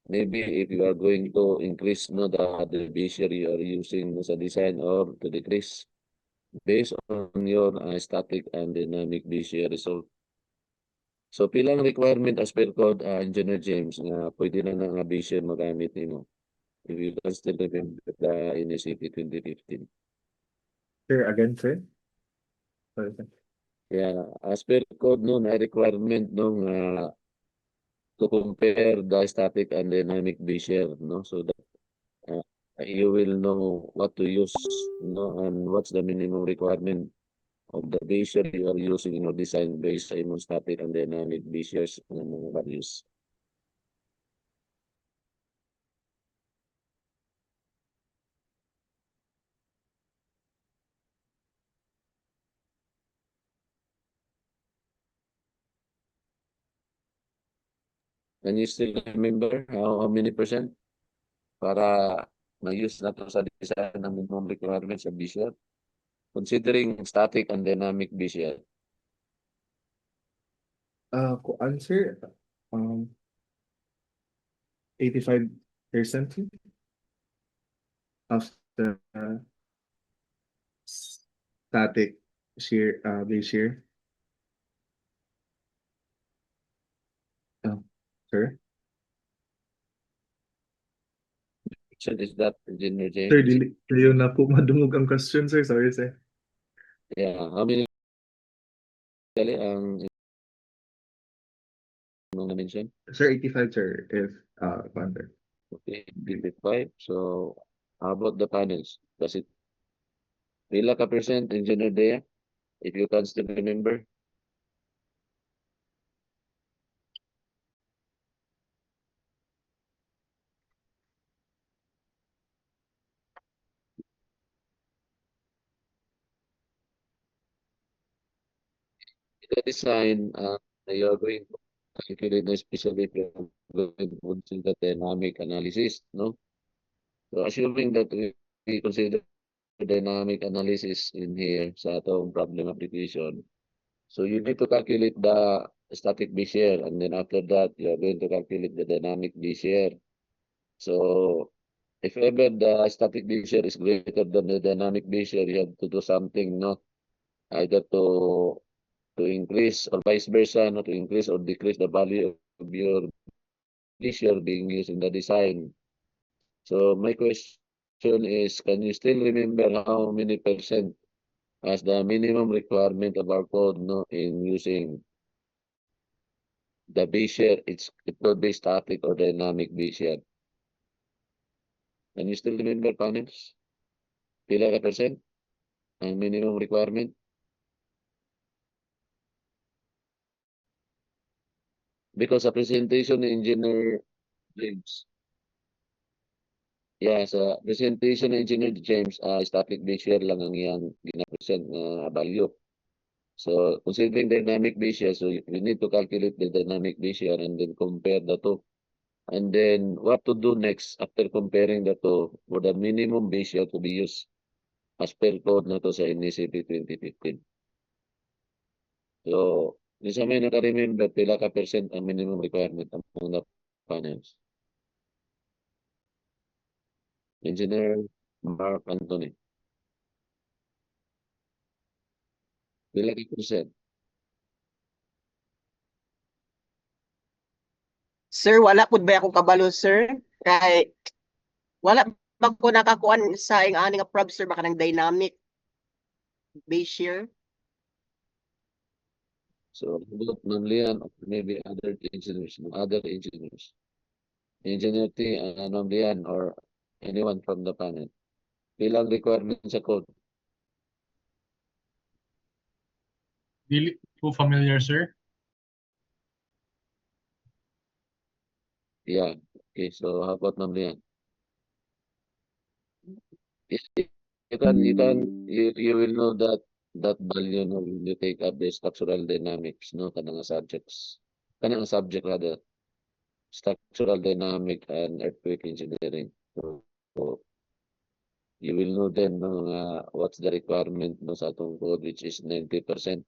Maybe if you are going to increase, no, the base share you are using sa design or to decrease based on your static and dynamic base share result. So pilang requirement as per code, Engineer James, nga pwede na nga base share magamit nimo if you can still remember the NSCP 2015. Sir, again, sir? Sorry, sir. Yeah, as per code no, na requirement no to compare the static and dynamic base share, no, so that you will know what to use, no, and what's the minimum requirement of the base share you are using in your design based sa imong static and dynamic base shares ng mga values. Can you still remember how many percent para ma-use na to sa design ng minimum requirements sa base share? Considering static and dynamic base share. Ko answer 85% of the static share base share. Sir? So is that Engineer James? Sir, dili kayo na po madungog ang question, sir. Sorry, sir. Yeah, how many ang mo na-mention? Sir, 85, sir, if founder. Okay, give it 5. So, how about the panels? Does it pila ka percent, Engineer Dea? If you can still remember. The design, you are going to calculate na especially if you're going to the dynamic analysis, no? So, assuming that we consider dynamic analysis in here sa atong problem application. So you need to calculate the static Bezier, and then after that, you are going to calculate the dynamic Bezier. So if ever the static Bezier is greater than the dynamic Bezier, you have to do something, no? Either to increase or vice versa, no? To increase or decrease the value of your Bezier being used in the design. So my question is, can you still remember how many percent as the minimum requirement of our code, no, in using the Bezier? It could be static or dynamic Bezier. Can you still remember, panels? Pila ka percent ang minimum requirement? Because sa presentation ni Engineer James, sa presentation ni Engineer James, static Bezier lang ang iyang gina-present na value. So, considering dynamic Bezier, so you need to calculate the dynamic Bezier and then compare the two. And then what to do next after comparing the two for the minimum Bezier to be used as per code na to sa NECP 2015. So, di sa may naka-remember, pila ka percent ang minimum requirement among the panels? Engineer Mark Anthony. Pila ka percent? Sir, wala pud ba akong kabalo, sir? Kay wala ba ko nakakuan sa ing ani nga prob, sir, baka ng dynamic Bezier. So, both Manlian or maybe other engineers, Engineer T, Manlian or anyone from the panel. Pilang requirement sa code? Dili ko familiar, sir. Yeah. Okay, so how about Manlian? Yes, you will know that value, no, when you take up the structural dynamics, no, kanang subject rather, structural dynamic and earthquake engineering. So you will know then, no, what's the requirement, no, sa atong code, which is 90%.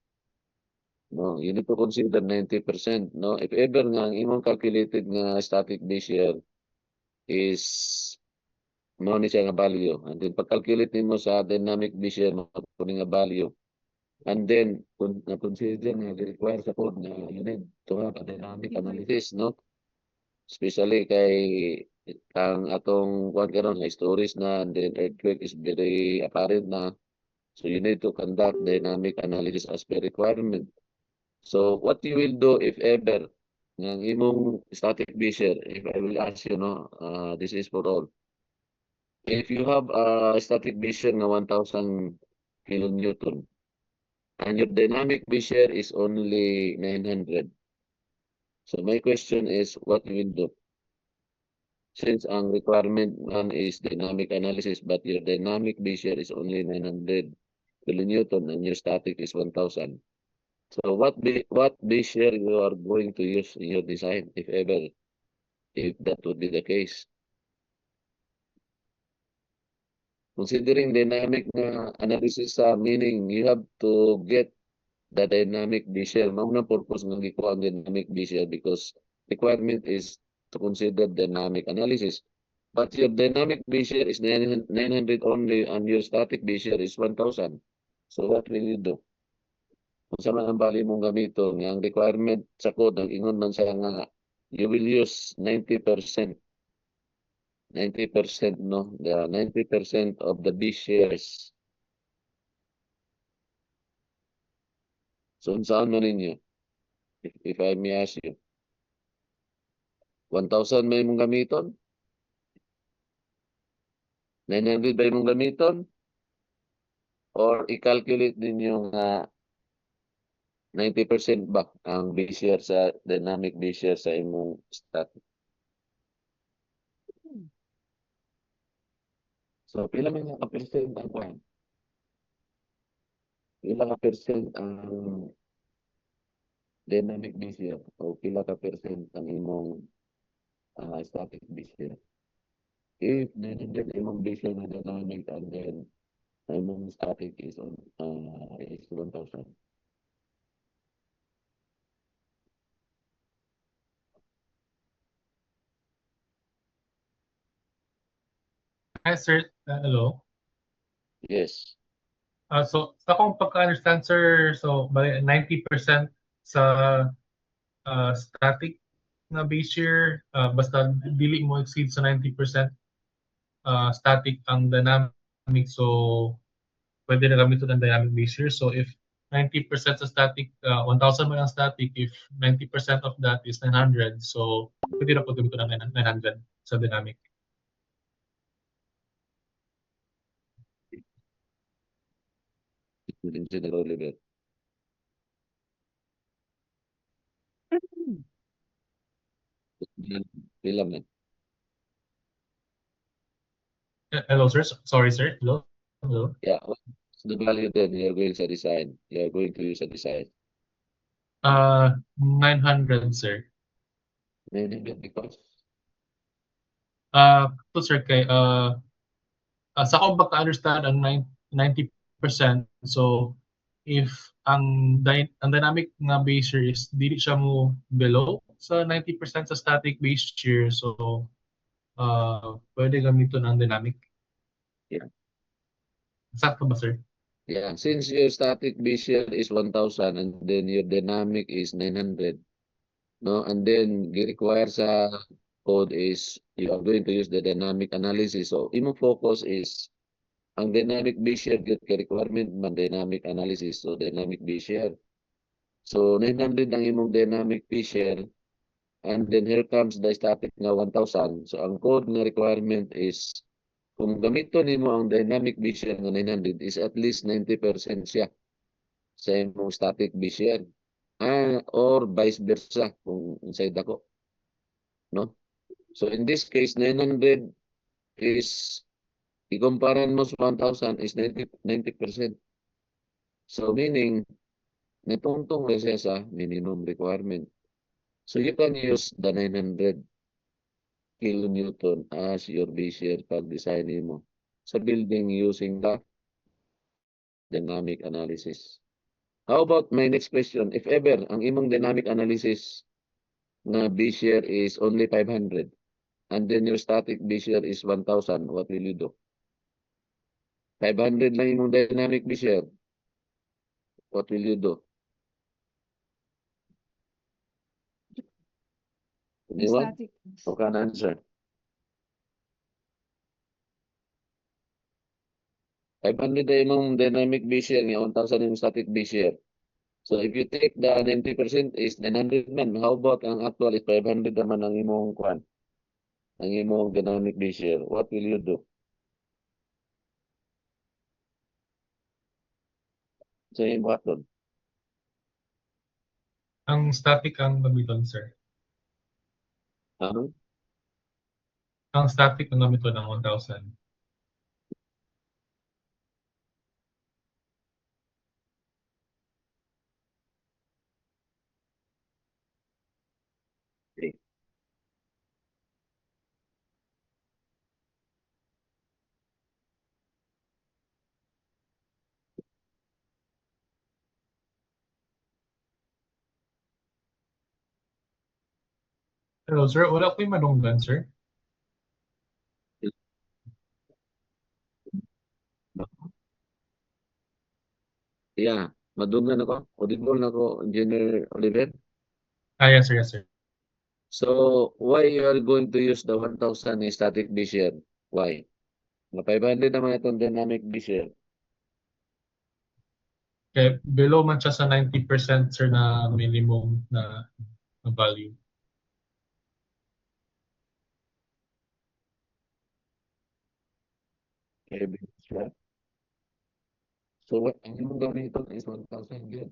No, you need to consider 90%, no. If ever nga ang imong calculated nga static Bezier is mao ni siya nga value, and then pag-calculate nimo sa dynamic Bezier mo nga value, and then kung na-consider nga require sa code na you need to have a dynamic analysis, no? Especially kay ang atong kuan karon na stories na, and then earthquake is very apparent na. So you need to conduct dynamic analysis as per requirement. So what you will do if ever ng imong static Bezier, if I will ask you, no, this is for all. If you have a static Bezier na 1,000 kilonewton and your dynamic Bezier is only 900. So my question is, what you will do? Since ang requirement man is dynamic analysis, but your dynamic Bezier is only 900 kilonewton and your static is 1,000. So what Bezier you are going to use in your design, if ever, if that would be the case? Considering dynamic na analysis, meaning you have to get the dynamic Bezier. Mao na purpose ng gikuha ang dynamic Bezier, because requirement is to consider dynamic analysis. But your dynamic Bezier is 900 only and your static Bezier is 1,000. So what will you do? Kung sa man ang bali mong gamito, ang requirement sa code, ang ingon man sa nga, you will use 90%. 90%, no? The 90% of the Beziers. So, saan mo ninyo? If I may ask you. 1,000 may mong gamiton? 900 ba imong gamiton? Or i-calculate din yung 90% ba ang base year sa dynamic base year sa imong static? So, pila man nga ka-percent ang kwan? Pila ka-percent ang dynamic base year? O pila ka-percent ang imong static base year? If 900 imong base year na dynamic and then imong static is 1,000. Hi, sir. Hello. Yes. So, sa akong pagka-understand, sir, so, bali, 90% sa static na base year, basta dili mo exceed sa 90% static ang dynamic, so, pwede na gamitin ang dynamic base year. So, if 90% sa static, 1,000 man ang static, if 90% of that is 900, so, pwede na po gamitin ang 900 sa dynamic. Engineer Oliver. Pila man. Hello, sir. Sorry, sir. Hello. Hello. Yeah. What's the value then you're going sa design? You're going to use a design. 900, sir. 900 because To sir, kay, sa akong pagka-understand ang 90%, so if ang dynamic nga base year is dili siya mo below sa 90% sa static base year, so pwede gamiton ang dynamic. Yeah. Sakto ba, sir? yeah, since your static base year is 1,000 and then your dynamic is 900, no, and then require sa code is you are going to use the dynamic analysis. So, imong focus is ang dynamic base year gyud kay requirement man dynamic analysis, so dynamic base year. So 900 ang imong dynamic base year and then here comes the static nga 1,000. So ang code nga requirement is kung gamiton nimo ang dynamic base year nga 900 is at least 90% siya sa imong static base year. Or vice versa kung inside ako, no? So in this case 900 is ikumpara mo sa 1,000 is 90%. So meaning natungtong na siya sa minimum requirement. So you can use the 900 kilonewton as your base year pag design mo sa building using the dynamic analysis. How about my next question? If ever ang imong dynamic analysis na base year is only 500 and then your static base year is 1,000, what will you do? 500 lang imong dynamic base year. What will you do? Anyone? Static. Who can answer? 500 na imong dynamic base year nga 1,000 yung static base year. So if you take the 90% is 900 man. How about ang actual is 500 naman ang imong kwan? Ang imong dynamic base year. What will you do? Sa imong aton. Ang static ang gamiton, sir. Ano? Ang static ang gamiton ng 1,000. Okay. Hello, sir. Wala ko yung manunggan, sir. Yeah. Madunggan ako. Audible na ako, Engineer Oliver. Yes, sir. Yes, sir. So why you are going to use the 1,000 static base year? Why? Na 500 naman itong dynamic base year. Okay, below man siya sa 90%, sir, na minimum na value. Heavy siya. So what ang imong gamiton is 1,000 gyud.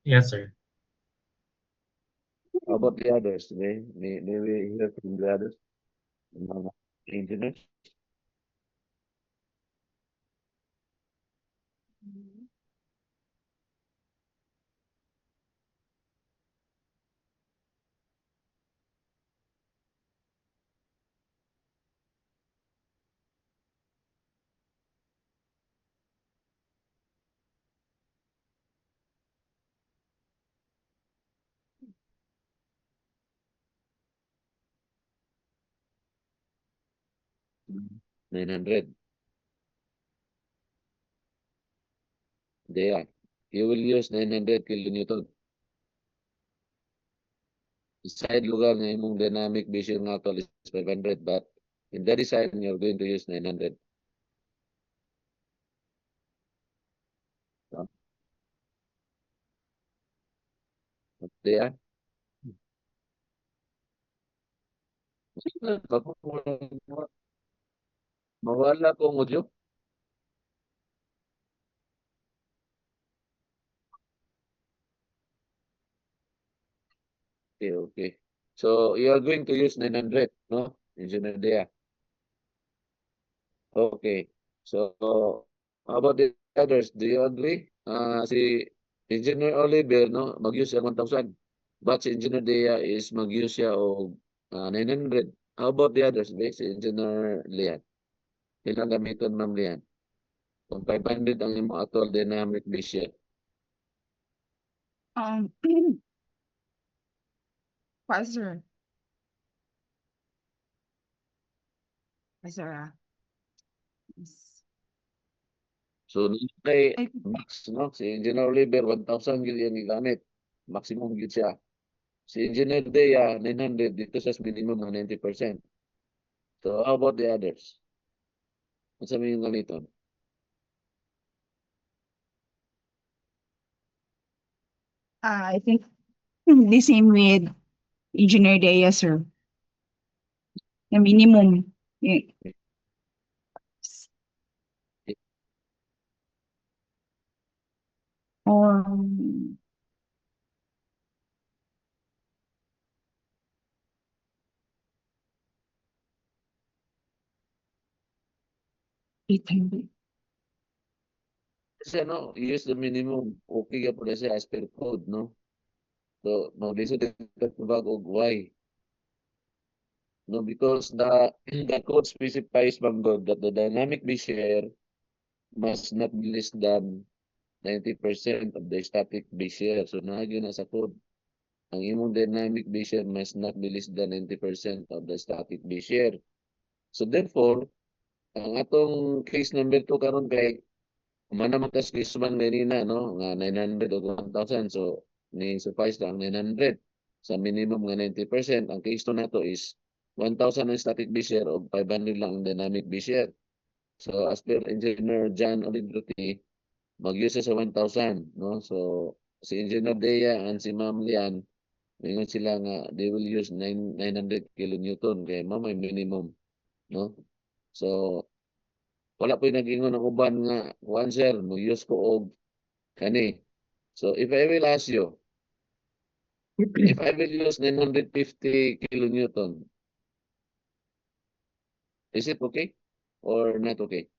Yes, sir. How about the others? May we hear from the others? Yung mga engineers? Mm. 900. There. You will use 900 kilonewton. Side lugar nga imong dynamic measure nga total is 500, but in the design you're going to use 900. So, there. Mawala ko audio. Okay, okay. So you are going to use 900, no? Engineer Dea. Okay. So how about the others? Do you agree? Si Engineer Oliver, no, mag-use siya 1,000. But si Engineer Dea is mag-use siya og 900. How about the others? Si Engineer Lian. Ilang gamiton, Ma'am Lian? Kung 500 ang imong actual dynamic base sheet. Um, what, sir? Yes, sir. Yes. So kay Ay, max, no? Si Engineer Oliver, 1,000 gyud yung gigamit. Maximum gyud siya. Si Engineer Dea, 900. Dito sa minimum ng 90%. So how about the others? Ano sabi yung gamiton? I think the same with Engineer Dea, sir. The minimum. eh, Um, 800. Kasi ano, use the minimum. Okay ka po na siya as per code, no? So, maglisod ka bago og why. No, because the code specifies, Ma'am God, that the dynamic base must not be less than 90% of the static base year. So, nagyo na sa code. Ang imong dynamic base year must not be less than 90% of the static base year. So, therefore, ang atong case number 2 karon kay Kumana man tas case 1 ganina, no? Nga 900 o 1,000. So, ni suffice lang 900 sa minimum nga 90%. Ang case 2 nato is 1,000 ang static base year o 500 lang ang dynamic base year. So, as per Engineer John Olivetti, mag-use sa 1,000, no? So, si Engineer Dea and si Ma'am Lian, mingon sila nga they will use 900 kilonewton kay may minimum, no? So, wala po nag-ingon ang uban nga, one sir, mo-use ko og kani. So, if I will ask you, if I will use 950 kilonewton, is it okay or not okay?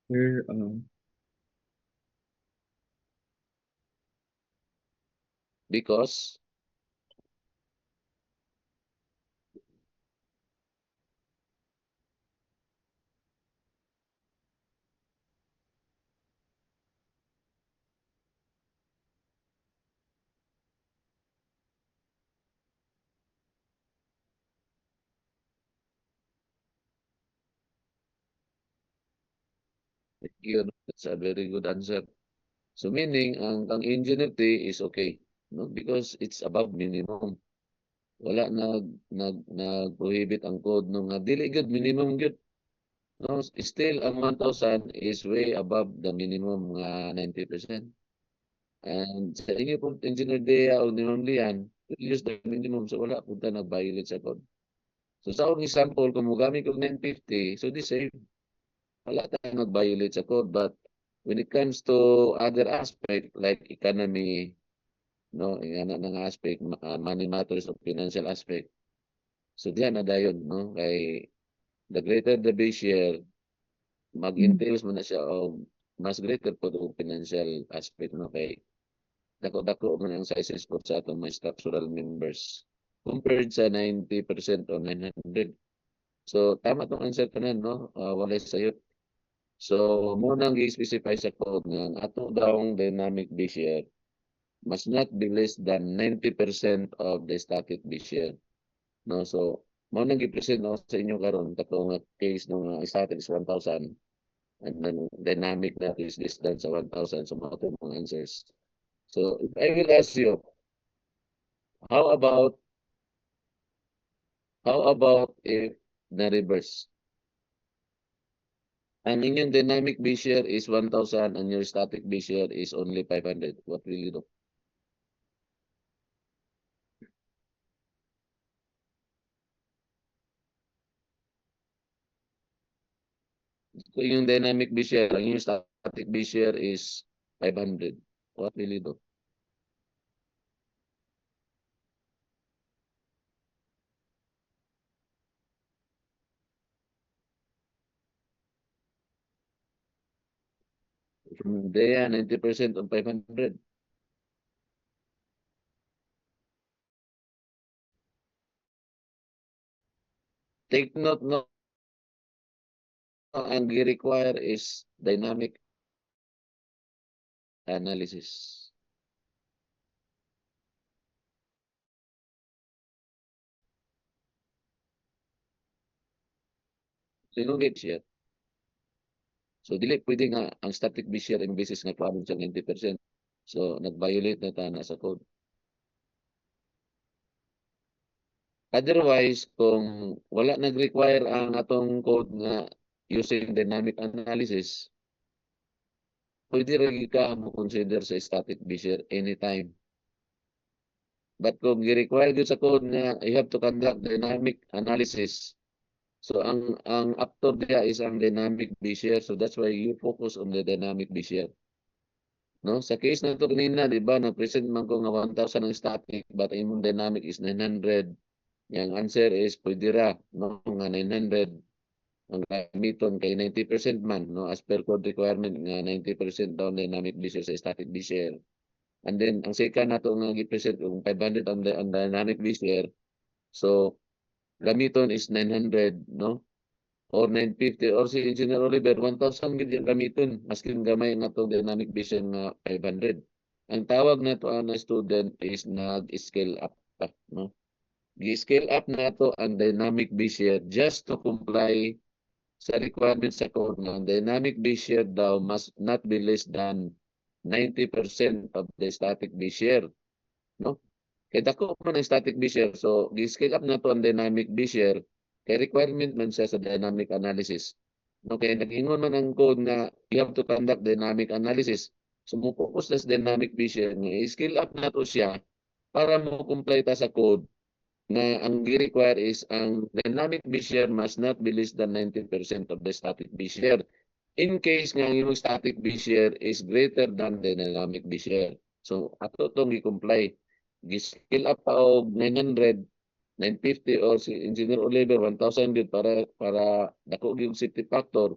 Sir, Because yun, that's a very good answer. So meaning ang ingenuity is okay, no? Because it's above minimum. Wala nag prohibit ang code no nga dili gud minimum gud. No, still ang 1,000 is way above the minimum nga 90%. And sa inyo pong engineer Dea o ni Ma'am Lian, use the minimum so wala punta nag-violate sa code. So sa akong example, kung mogamit ko 950, so the same. Wala tayong mag-violate sa code. But when it comes to other aspect like economy, no, ingana ng aspect, money matters of financial aspect. So diyan na dayon, no, kay the greater the base share, mag-entails mo na siya og mas greater po the financial aspect, no, kay dako-dako man ang sizes po sa atong mga structural members compared sa 90% o 900. So tama tong answer tanan, no, walay sayo. So mo nang gi-specify sa code nga ang ato daong dynamic base share must not be less than 90% of the static base share. No, so mo nang gi-present ako sa inyo karon katong nga case ng static is 1,000 and then dynamic na is less than sa 1,000, so mga mga answers. So if I will ask you, how about if na reverse? Ang inyong dynamic base share is 1,000 and your static base share is only 500. What will you do? Kung yung dynamic base share, ang yung static base share is 500. What will you do? From there, 90% on 500. Take note, no, ang require is dynamic analysis. Sinugit siya. So, dili pwede nga ang static base share ang basis nga problem sa 90%. So, nag-violate na ta na sa code. Otherwise, kung wala nag-require ang atong code nga using dynamic analysis, pwede rin ka mo consider sa static base share anytime. But kung i-require yun sa code nga you have to conduct dynamic analysis, so ang actor there is ang dynamic base share. So that's why you focus on the dynamic base share. No, sa case na to kanina, di ba, na-present man ko nga 1,000 ang static but imong dynamic is 900. Yang answer is pwede ra, no, nga 900 ang gamiton kay 90% man, no, as per code requirement nga 90% daw dynamic base share sa static base share. And then ang second nato nga gi-present kung 500 ang dynamic base share. So gamiton is 900, no? Or 950 or si Engineer Oliver 1,000 gid yung gamiton maskin gamay nga to dynamic base share nga 500. Ang tawag nato ang student is nag-scale up pa, no? Gi-scale up nato ang dynamic base share just to comply sa requirements sa code ng dynamic base share daw must not be less than 90% of the static base share, no? Kaya dako man ang static base share, so gi-scale up na to ang dynamic base share kay requirement man siya sa dynamic analysis. No, kaya nag-ingon man ang code na you have to conduct dynamic analysis. So mo focus sa dynamic base share nga i-scale up na to siya para mo comply ta sa code na ang gi-require is ang dynamic base share must not be less than 90% of the static base share. In case nga yung static base share is greater than the dynamic base share. So ato tong i-comply. Gi-scale up pa og 900, 950 or si Engineer Oliver 1,000 gid para dako gyud safety factor.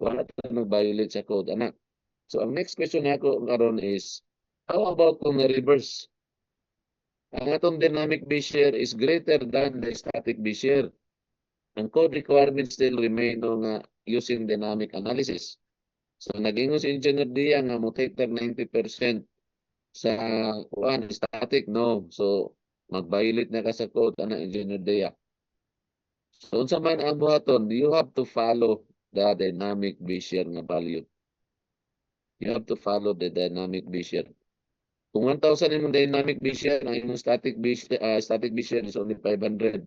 Wala ta nag-violate sa code, anak. So ang next question nako karon is how about kung na-reverse? Ang atong dynamic base share is greater than the static base share. Ang code requirements still remain no nga using dynamic analysis. So naging si Engineer Dia nga mo take tag 90% sa static, no. So mag-violate na ka sa code ana Engineer Dia. So unsa man ang buhaton, you have to follow the dynamic base share nga value. You have to follow the dynamic base share. Kung 1,000 imong dynamic base share, ang imong static base share is only 500.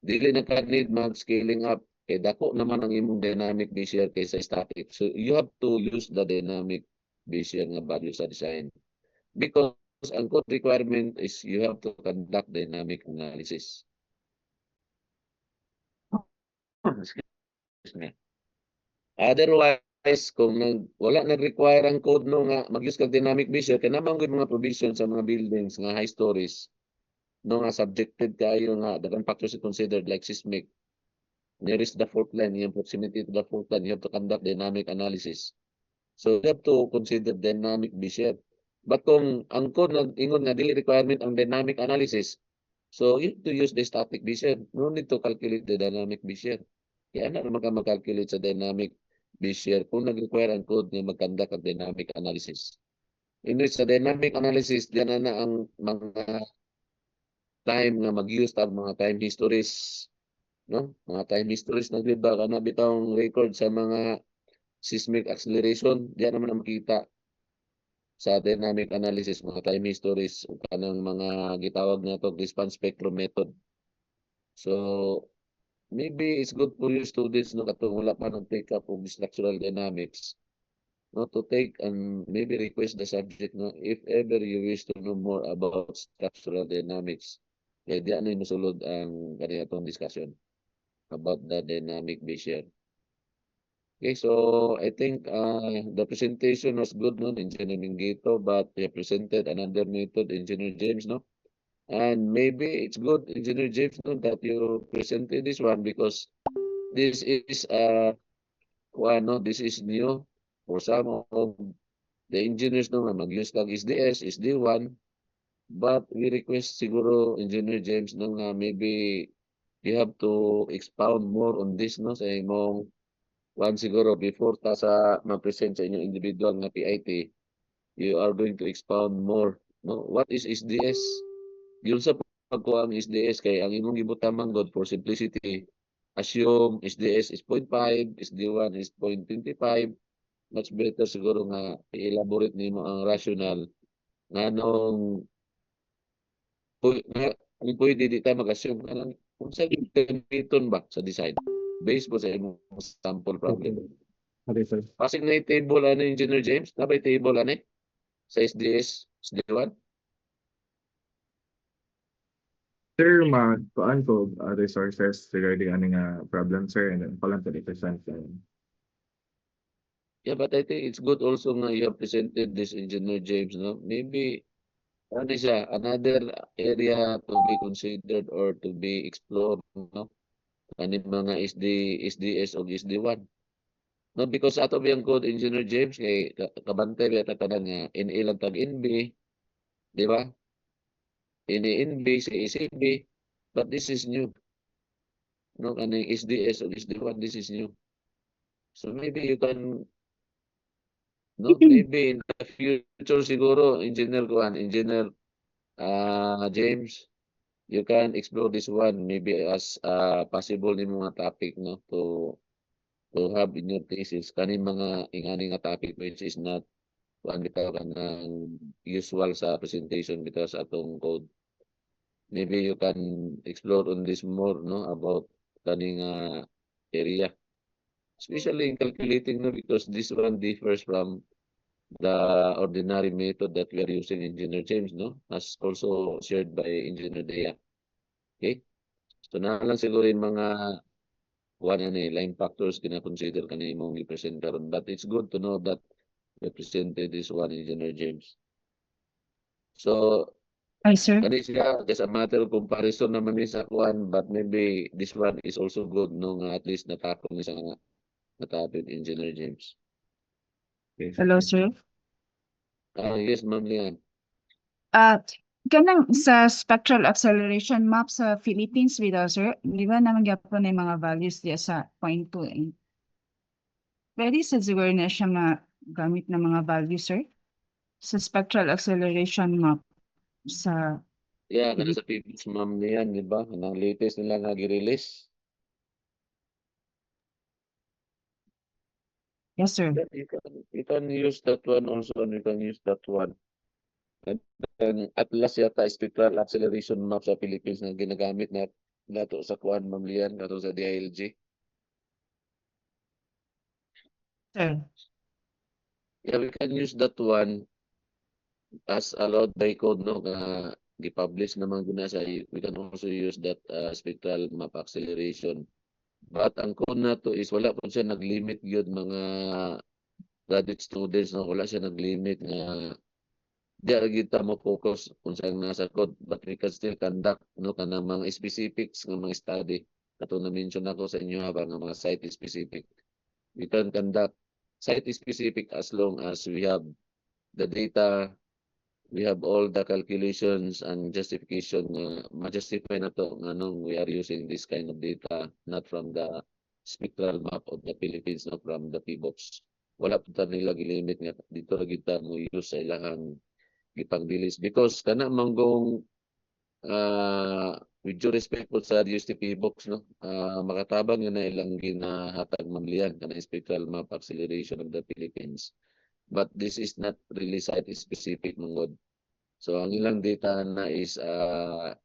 Dili na ka need mag-scaling up. Kay dako naman ang imong dynamic base share kaysa static. So you have to use the dynamic base share nga value sa design. Because ang code requirement is you have to conduct dynamic analysis. Excuse me. Otherwise, kung wala nag-require ang code no nga mag-use kag dynamic measure, kaya naman good mga provision sa mga buildings nga high stories no nga subjected kayo nga daghang factors considered like seismic, nearest the fault line, yung proximity to the fault line, you have to conduct dynamic analysis. So you have to consider dynamic measure. But kung ang code nag-ingon nga dili requirement ang dynamic analysis, so you have to use the static measure. No need to calculate the dynamic measure. Kaya na naman ka mag-calculate sa dynamic measure kung nag-require ang code nga mag-conduct ang dynamic analysis. In which sa dynamic analysis, diyan na ang mga time nga mag-use tag mga time histories, no? Mga time histories nagliba ka na bitawng record sa mga seismic acceleration, diyan naman ang makita sa dynamic analysis, mga time histories, o kanang mga gitawag na to response spectrum method. So, maybe it's good for your students no katong wala pa nang take up of structural dynamics, no, to take and maybe request the subject no if ever you wish to know more about structural dynamics. Kaya di ano musulod ang kaniyatong discussion about the dynamic measure. Okay, so I think the presentation was good, no, Engineer Minggito, but he presented another method, Engineer James, no? And maybe it's good, Engineer James, no, that you presented this one because this is no, this is new for some of the engineers no nga mag-use kag SDS, SD1, but we request siguro Engineer James no nga maybe you have to expound more on this no sa imong one siguro before ta sa ma-present sa inyong individual nga PIT, you are going to expound more no what is SDS. Yun sa pagkuha ang SDS kay ang imong gibutang manggod for simplicity, assume SDS is 0.5, SD1 is 0.25. Much better siguro nga i-elaborate nimo ang rational nga nung nga kung pwede di tayo mag-assume kung sa gamiton ba sa design based po sa imong sample problem. Okay, sir. Pasig na table ano Engineer James? Nabay table ano sa SDS, SD1? Sir, kuan ko resources regarding ano nga problem, sir, and then palang to present. Yeah, but I think it's good also nga you have presented this Engineer James, no? Maybe ano siya, another area to be considered or to be explored, no? Ani mga SDS o SD1. No, because ato biyang code Engineer James kay kabantay biya ta tanan nga NA lang tag NB, di ba? NA NB sa ECB, but this is new. No, kaning SDS o SD1, this is new. So maybe you can, no, maybe in the future siguro, Engineer James, you can explore this one maybe as possible ni mga topic, no, to have in your thesis kaning mga ingani nga topic which is not kuan bitaw ka ng usual sa presentation bitaw sa atong code. Maybe you can explore on this more, no, about kaning area. Especially in calculating, no, because this one differs from the ordinary method that we are using Engineer James, no, as also shared by Engineer Dea. Okay? So na lang siguro yung mga line factors kina-consider kanina mong i-present karon. But it's good to know that we presented this one, Engineer James. So Ay, sir. kani siya just a matter of comparison naman ni sa kuan, but maybe this one is also good no nga at least natapon ni sa nga natapon Engineer James. Okay, Hello, sir. Yes, Ma'am Lian. Kanang sa spectral acceleration map sa Philippines bitaw, sir, di ba naman gyapon na mga values diya sa 0.2 eh. Pwede sa siguro na siya gamit na mga values, sir, sa spectral acceleration map sa Yeah, kana sa previous Ma'am Lian, di ba? Ang latest nila nga gi-release. yes, sir. You can use that one also, and you can use that one. And then Atlas yata spectral acceleration map sa Philippines na ginagamit nato sa kuan Ma'am Lian, nato sa DILG. Sir. Yeah, we can use that one as allowed by code, no? Gi-publish naman guna sa, we can also use that spectral map acceleration But ang kuna to is wala po siya nag-limit gyud mga graduate students, no, wala siya nag-limit nga di ra gyud ta mo focus kung saan nasa code, but we can still conduct no kanang mga specifics nga mga study. Katong na-mention ako sa inyo habang nga mga site specific. We can conduct site specific as long as we have the data, we have all the calculations and justification nga ma-justify na to nga nung we are using this kind of data, not from the spectral map of the Philippines, no, from the PBOX. Wala po ta nila gilimit nga dito ra kita mo use sa ilahang gipang-release because kana manggong with due respect po sa DSTP box, no, makatabang yun na ilang ginahatag mamliyan kana spectral map acceleration of the Philippines, but this is not really site specific mongod. So ang ilang data na is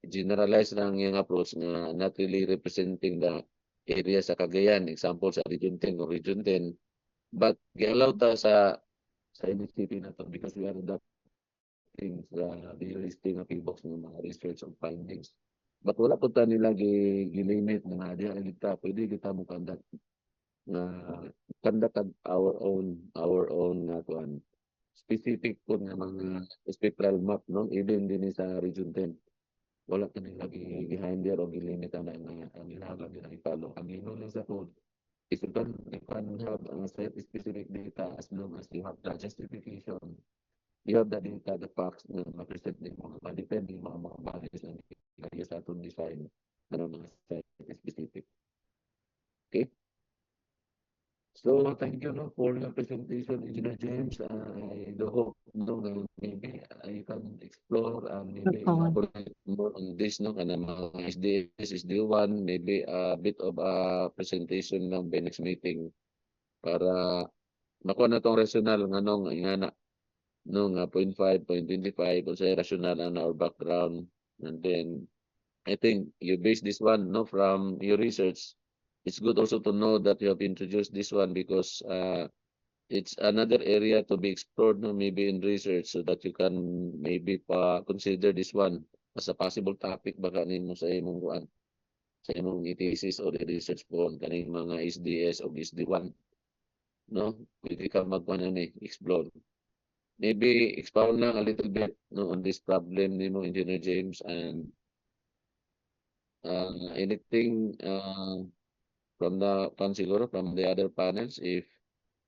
generalized lang yung approach nga not really representing the area sa Cagayan, example sa Region 10 o Region 10, but gi-allow ta sa NSTP na to because we are things the listing of PBOX ng mga research and findings. But wala po ta nila gilimit na di kita pwede kita mo conduct our own kuan specific po nga mga spectral map, no, even din sa Region 10. Wala ka nila gihinder o gilimit na ang ilaga nila ipalo. Ang ingon lang sa code is you can have set specific data as long as you have the justification. You have the data, the facts na ma-present din mga depende mga values na ilagay sa atong design na mga site specific. Okay? So thank you, no, for your presentation, Engineer James. I do hope no, maybe I can explore and maybe elaborate more on this, no, kana mga SDS, SD1, maybe a bit of a presentation ng by next meeting para makuha na tong rational nga nung nga na no nga 0.5, 0.25 o say rational on our background, and then I think you base this one no from your research. It's good also to know that you have introduced this one because it's another area to be explored no maybe in research so that you can maybe consider this one as a possible topic baka nimo sa imong kuan sa imong thesis or research po kaning mga SDS o SD1, no, pwede ka magkuan ni explore. Maybe expound lang a little bit no on this problem nimo, Engineer James, and anything from siguro from the other panels if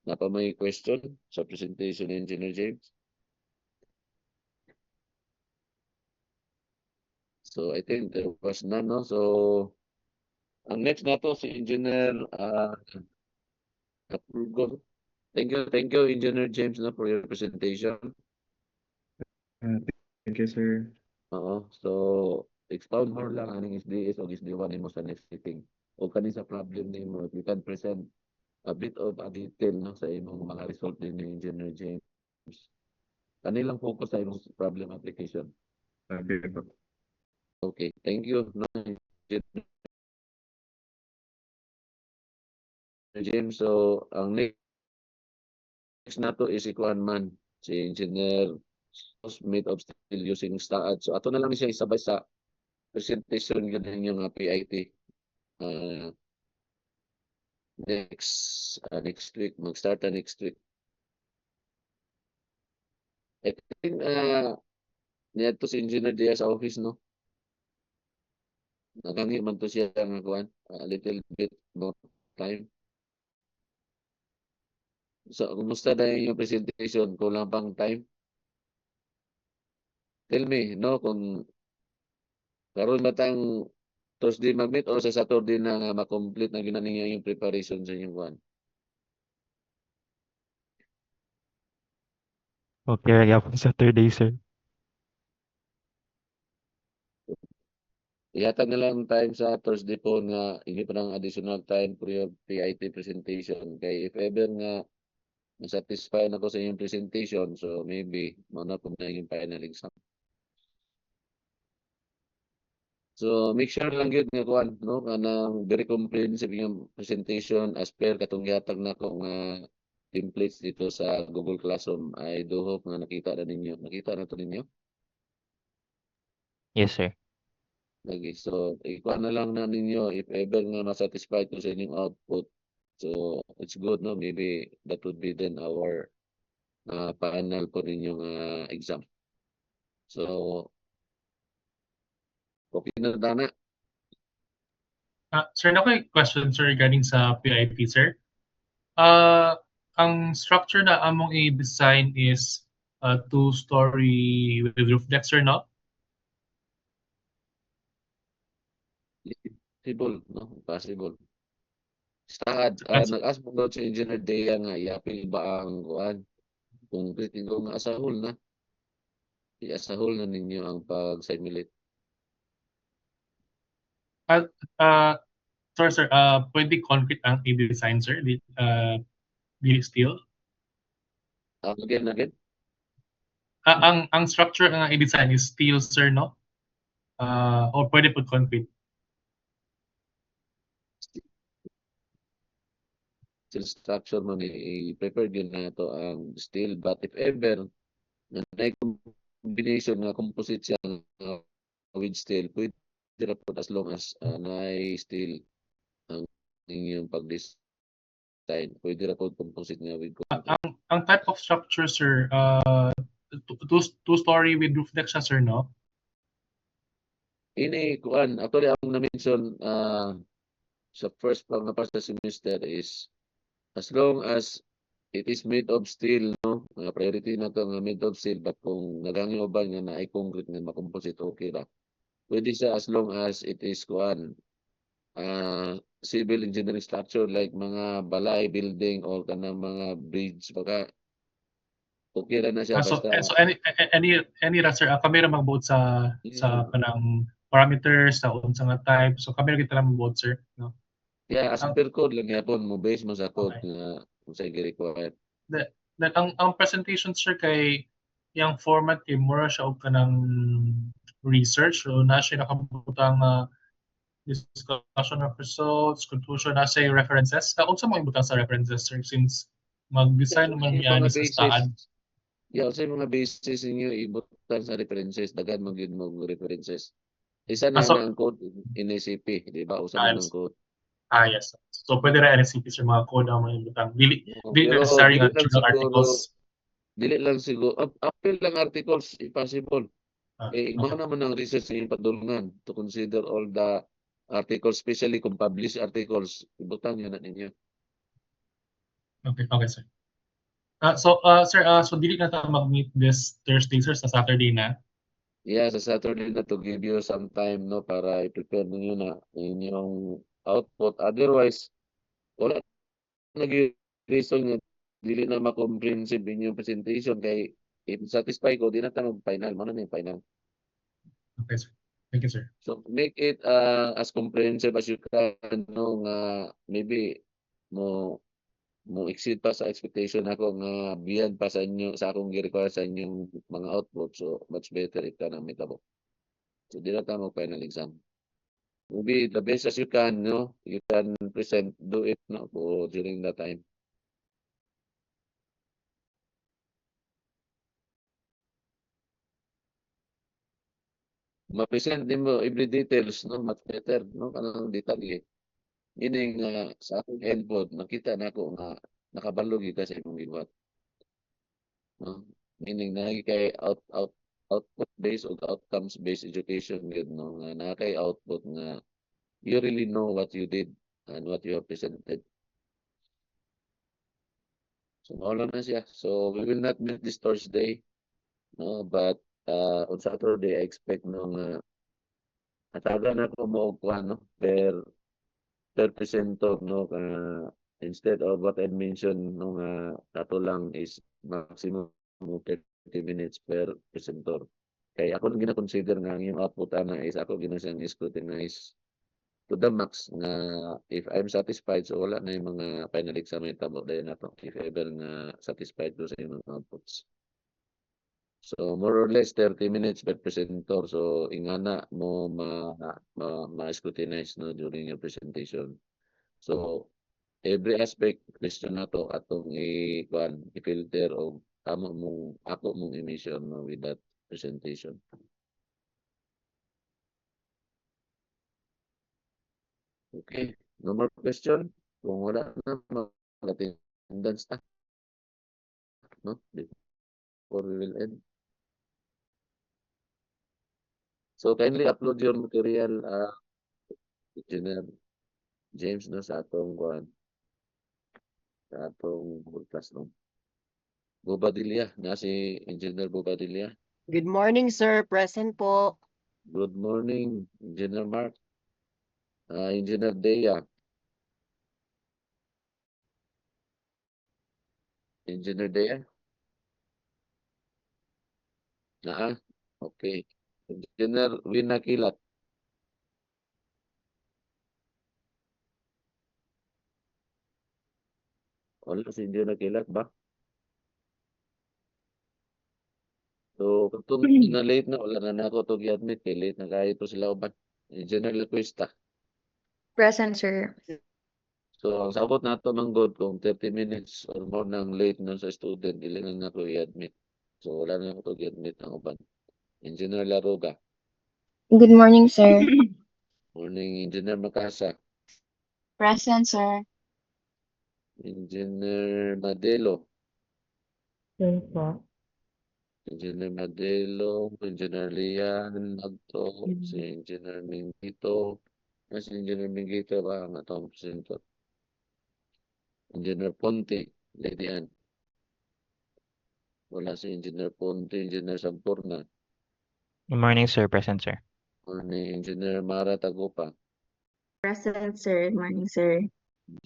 napa may question sa presentation ni Engineer James. So I think there was none, no? So ang next na to si Engineer Kapurgo. Thank you, Engineer James, no, for your presentation. Thank you, sir. Oo. So, expound more lang aning SDS o SD1 nimo sa next meeting. O kani sa problem nimo, you can present a bit of a detail no sa imong mga result din ni Engineer James. Kanilang focus sa imong problem application. Okay, thank you. No, Engineer James. So, ang next na to is si Kuan Man, si Engineer made of steel using STAAD. So, ato na lang siya isabay sa presentation yun yung PIT. Next week, mag-start na next week. I think niya to si Engineer Diaz sa office, no? Nagangi man to siya nga kuan, a little bit more time. So, kumusta na yung presentation? Kulang pang time? Tell me, no, kung karon matang Thursday mag-meet o sa Saturday na ma-complete na ginaniya yung preparation sa inyong kuan. Okay, kaya po Saturday, sir. Ihatag na lang time sa Thursday po nga hindi pa ng additional time for your PIT presentation. Kay if ever nga satisfy na ko sa inyong presentation, so maybe muna po na yung final exam. So make sure lang yun nga kuan, no, kanang very comprehensive yung presentation as per katong gihatag na ko nga templates dito sa Google Classroom. I do hope nga nakita na ninyo. Nakita na to ninyo? Yes, sir. Lagi. So, ikuha na lang na ninyo if ever nga na-satisfied ko sa inyong output. So, it's good, no? Maybe that would be then our final po ninyong exam. So, okay na Dana. Sir, na ko question, sir, regarding sa PIP, sir. Ang structure na among i-design is two-story with roof deck, sir, no? Possible, no? Possible. Sahad, Yes. nag-ask mo daw sa Engineer Dea nga, yapil ba ang kuan? Kung critical nga asahol na, i-asahol na ninyo ang pag-simulate. Sorry, sir, pwede concrete ang i-design, sir? Dili steel? Again. Ang structure nga i-design is steel, sir, no? Or pwede po concrete? Steel structure man, i-prepare yun na ito ang steel. But if ever, na may combination nga composite siya with steel, pwede na po as long as na steel ang inyong pag-design. Pwede na po composite nga with concrete. Ang type of structure, sir, two-story with roof deck siya, sir, no? Ini kuan actually ang na-mention sa first pag na sa semester is as long as it is made of steel, no? Priority na to nga made of steel, but kung nagangi uban nga na ay concrete nga makomposite, okay ra. Pwede siya as long as it is kuan civil engineering structure like mga balay, building or kanang mga bridge baka okay ra na siya So, basta so any ra, sir, kami ra magbuot sa Yeah. kanang parameters sa unsa nga type. So kami ra kita lang magbuot, sir, no? yeah, as Ang- per code lang yapon mo base mo sa code Okay. nga kung sa required. Then ang presentation, sir, kay yung format kay mura siya og kanang research, so na siya nakabutang discussion of results, conclusion, na siya references. Unsa mo ibutang sa references, sir, since mag-design naman Yung yan mga sa basis, staan. sa mga basis ninyo ibutan sa references, daghan mo gyud mo references. Isa na So, ang code in SAP, di ba? Usa Ah, man ang code. yes. So pwede ra NSCP sa mga code ang mga ibutang. Dili Pero necessary dili nga lang journal siguro, articles. appeal lang articles, if possible. Okay. Imo naman ang research sa inyong padulungan to consider all the articles, especially kung published articles, ibutang yun na ninyo. Okay, sir. Sir, so dili na tayo mag-meet this Thursday, sir, sa Saturday na. Yeah, sa Saturday na to give you some time, no, para i-prepare ninyo na inyong output. Otherwise, wala nag-reason nga dili na ma-comprehensive inyong presentation kay if satisfy ko, di na tayo mag-final. Ano na yung final? Okay, sir. Thank you, sir. So, make it as comprehensive as you can, no, nga maybe mo exceed pa sa expectation ako nga beyond pa sa inyo sa akong gi-require sa inyong mga output. So, much better if ka na mitabo. So, di na tayo mag-final exam. Maybe the best as you can, no? You can present, do it, no, during that time. Ma-present din mo every details, no? Much better, no? Kanang detalye. Meaning, sa akong endboard, nakita na ako nga nakabalog ka sa imong gibuhat. No? Meaning, kay output based o outcomes based education yun, no? Nga kay output nga you really know what you did and what you have presented. So, mawala na siya. So, we will not meet this Thursday, no? But on Saturday, I expect nung ataga na ko mo og kuan, no? Per presento, no? Instead of what I mentioned nung ato lang is maximum 30 minutes per presentor. Kaya ako nang gina-consider nga ang iyong output ana is ako ginasang scrutinize to the max nga if I'm satisfied, so wala na yung mga final exam na tabo dayon na to if ever nga satisfied ko sa iyong mga outputs. So more or less 30 minutes per presenter. So ingana mo ma-scrutinize, no, during your presentation. So every aspect question na to atong i-filter o ako mong emission, no, with that presentation. Okay, no more question? Kung wala na, mag-attendance na, no? Before we will end. So kindly upload your material, Engineer James, no, sa atong Google Classroom. Bobadilla, na si Engineer Bobadilla. Good morning, sir. Present po. Good morning, Engineer Mark. Engineer Dea. Engineer Dea? Okay. Engineer Wina Kilat. Wala si Engineer Kilat ba? So, kung na late na, wala na ako to gi-admit. Kay late na kayo to sila uban. Engineer Lacuesta. Present, sir. So, ang sabot na ito ng good kung 30 minutes or more nang late nun sa student, dili na ako i-admit. So, wala na ako to gi-admit ang uban. Engineer Laroga. Good morning, sir. Morning, Engineer Macasa. Present, sir. Engineer Madelo. Sir po. Engineer Madelo, Engineer Lian, Magto, si Engineer Mingito. Si Engineer Mingito ba ang atong presenter? Engineer Ponte, Lady Ann. Wala si Engineer Ponte, Engineer Sampurna. Good morning, sir. Present, sir. Morning, Engineer Mara Tagupa. Present, sir. Good morning, sir.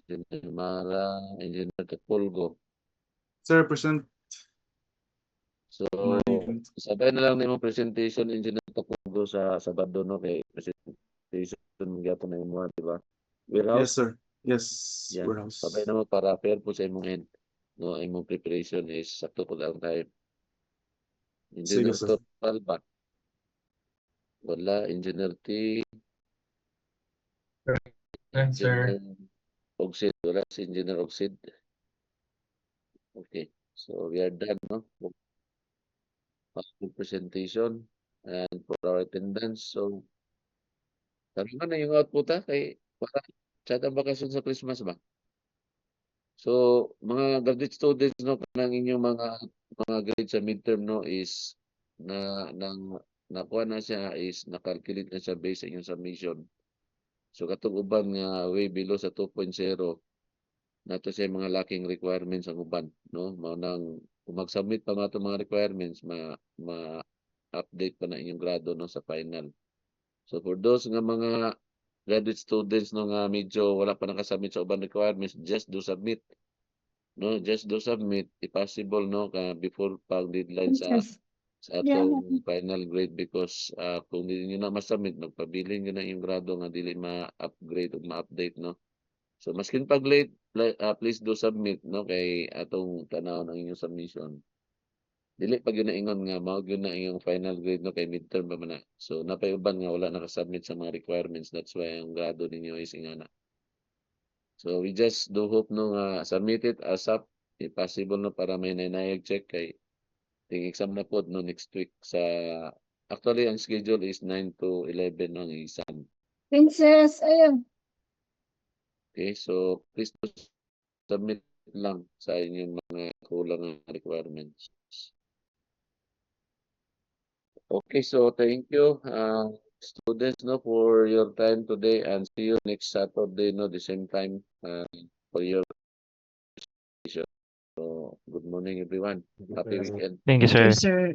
Engineer Mara, Engineer Tapulgo. Sir, present. So, Morning. sabay na lang na presentation, Engineer Tapulgo sa Sabado, no? Kay presentation gyapon na imo, di ba? Warehouse? Yes, sir. Yes, Yan. warehouse. Sabay naman para fair po sa imong end. No, imong preparation is sakto po lang time. Sige, Engineer sir. Palba. Wala. Engineer T. Present, sir. Engineer Oxid. Wala si Engineer Oxid. Okay. So we are done, no? Full presentation and for our attendance. So, sabi na yung output kay para sa bakasyon sa Christmas ba? So, mga graduate students, no, kanang inyong mga grade sa midterm, no, is nakuha na siya, is nakalculate na siya based sa inyong submission. So, katong uban nga way below sa 2.0, nato siya mga lacking requirements ang uban, no? Mao nang kung mag-submit pa mga requirements, ma-update pa na inyong grado, no, sa final. So, for those nga mga graduate students, no, nga medyo wala pa nakasubmit sa uban requirements, just do submit. No, just do submit if possible, no, before pag deadline sa atong final grade, because kung hindi nyo na ma-submit, magpabiling nyo na yung grado nga dili ma-upgrade o ma-update, no. So maskin pag late, please do submit, no, kay atong tanaw ng inyong submission. Dili pag yun na ingon nga mao yun na iyong final grade, no, kay midterm pa man na. So napay uban nga wala nakasubmit sa mga requirements, that's why ang grado ninyo is ingana. So we just do hope, no, submit it ASAP if possible, no, para may nainayag check kay ting exam na po, no, next week sa actually ang schedule is 9 to 11 ang exam. Princess, ayun. Okay, so please do submit lang sa inyong mga kulang na requirements. Okay, so thank you students, no, for your time today, and see you next Saturday, no, the same time for your session. So good morning everyone. Happy weekend. Thank you, Thank you, sir. sir.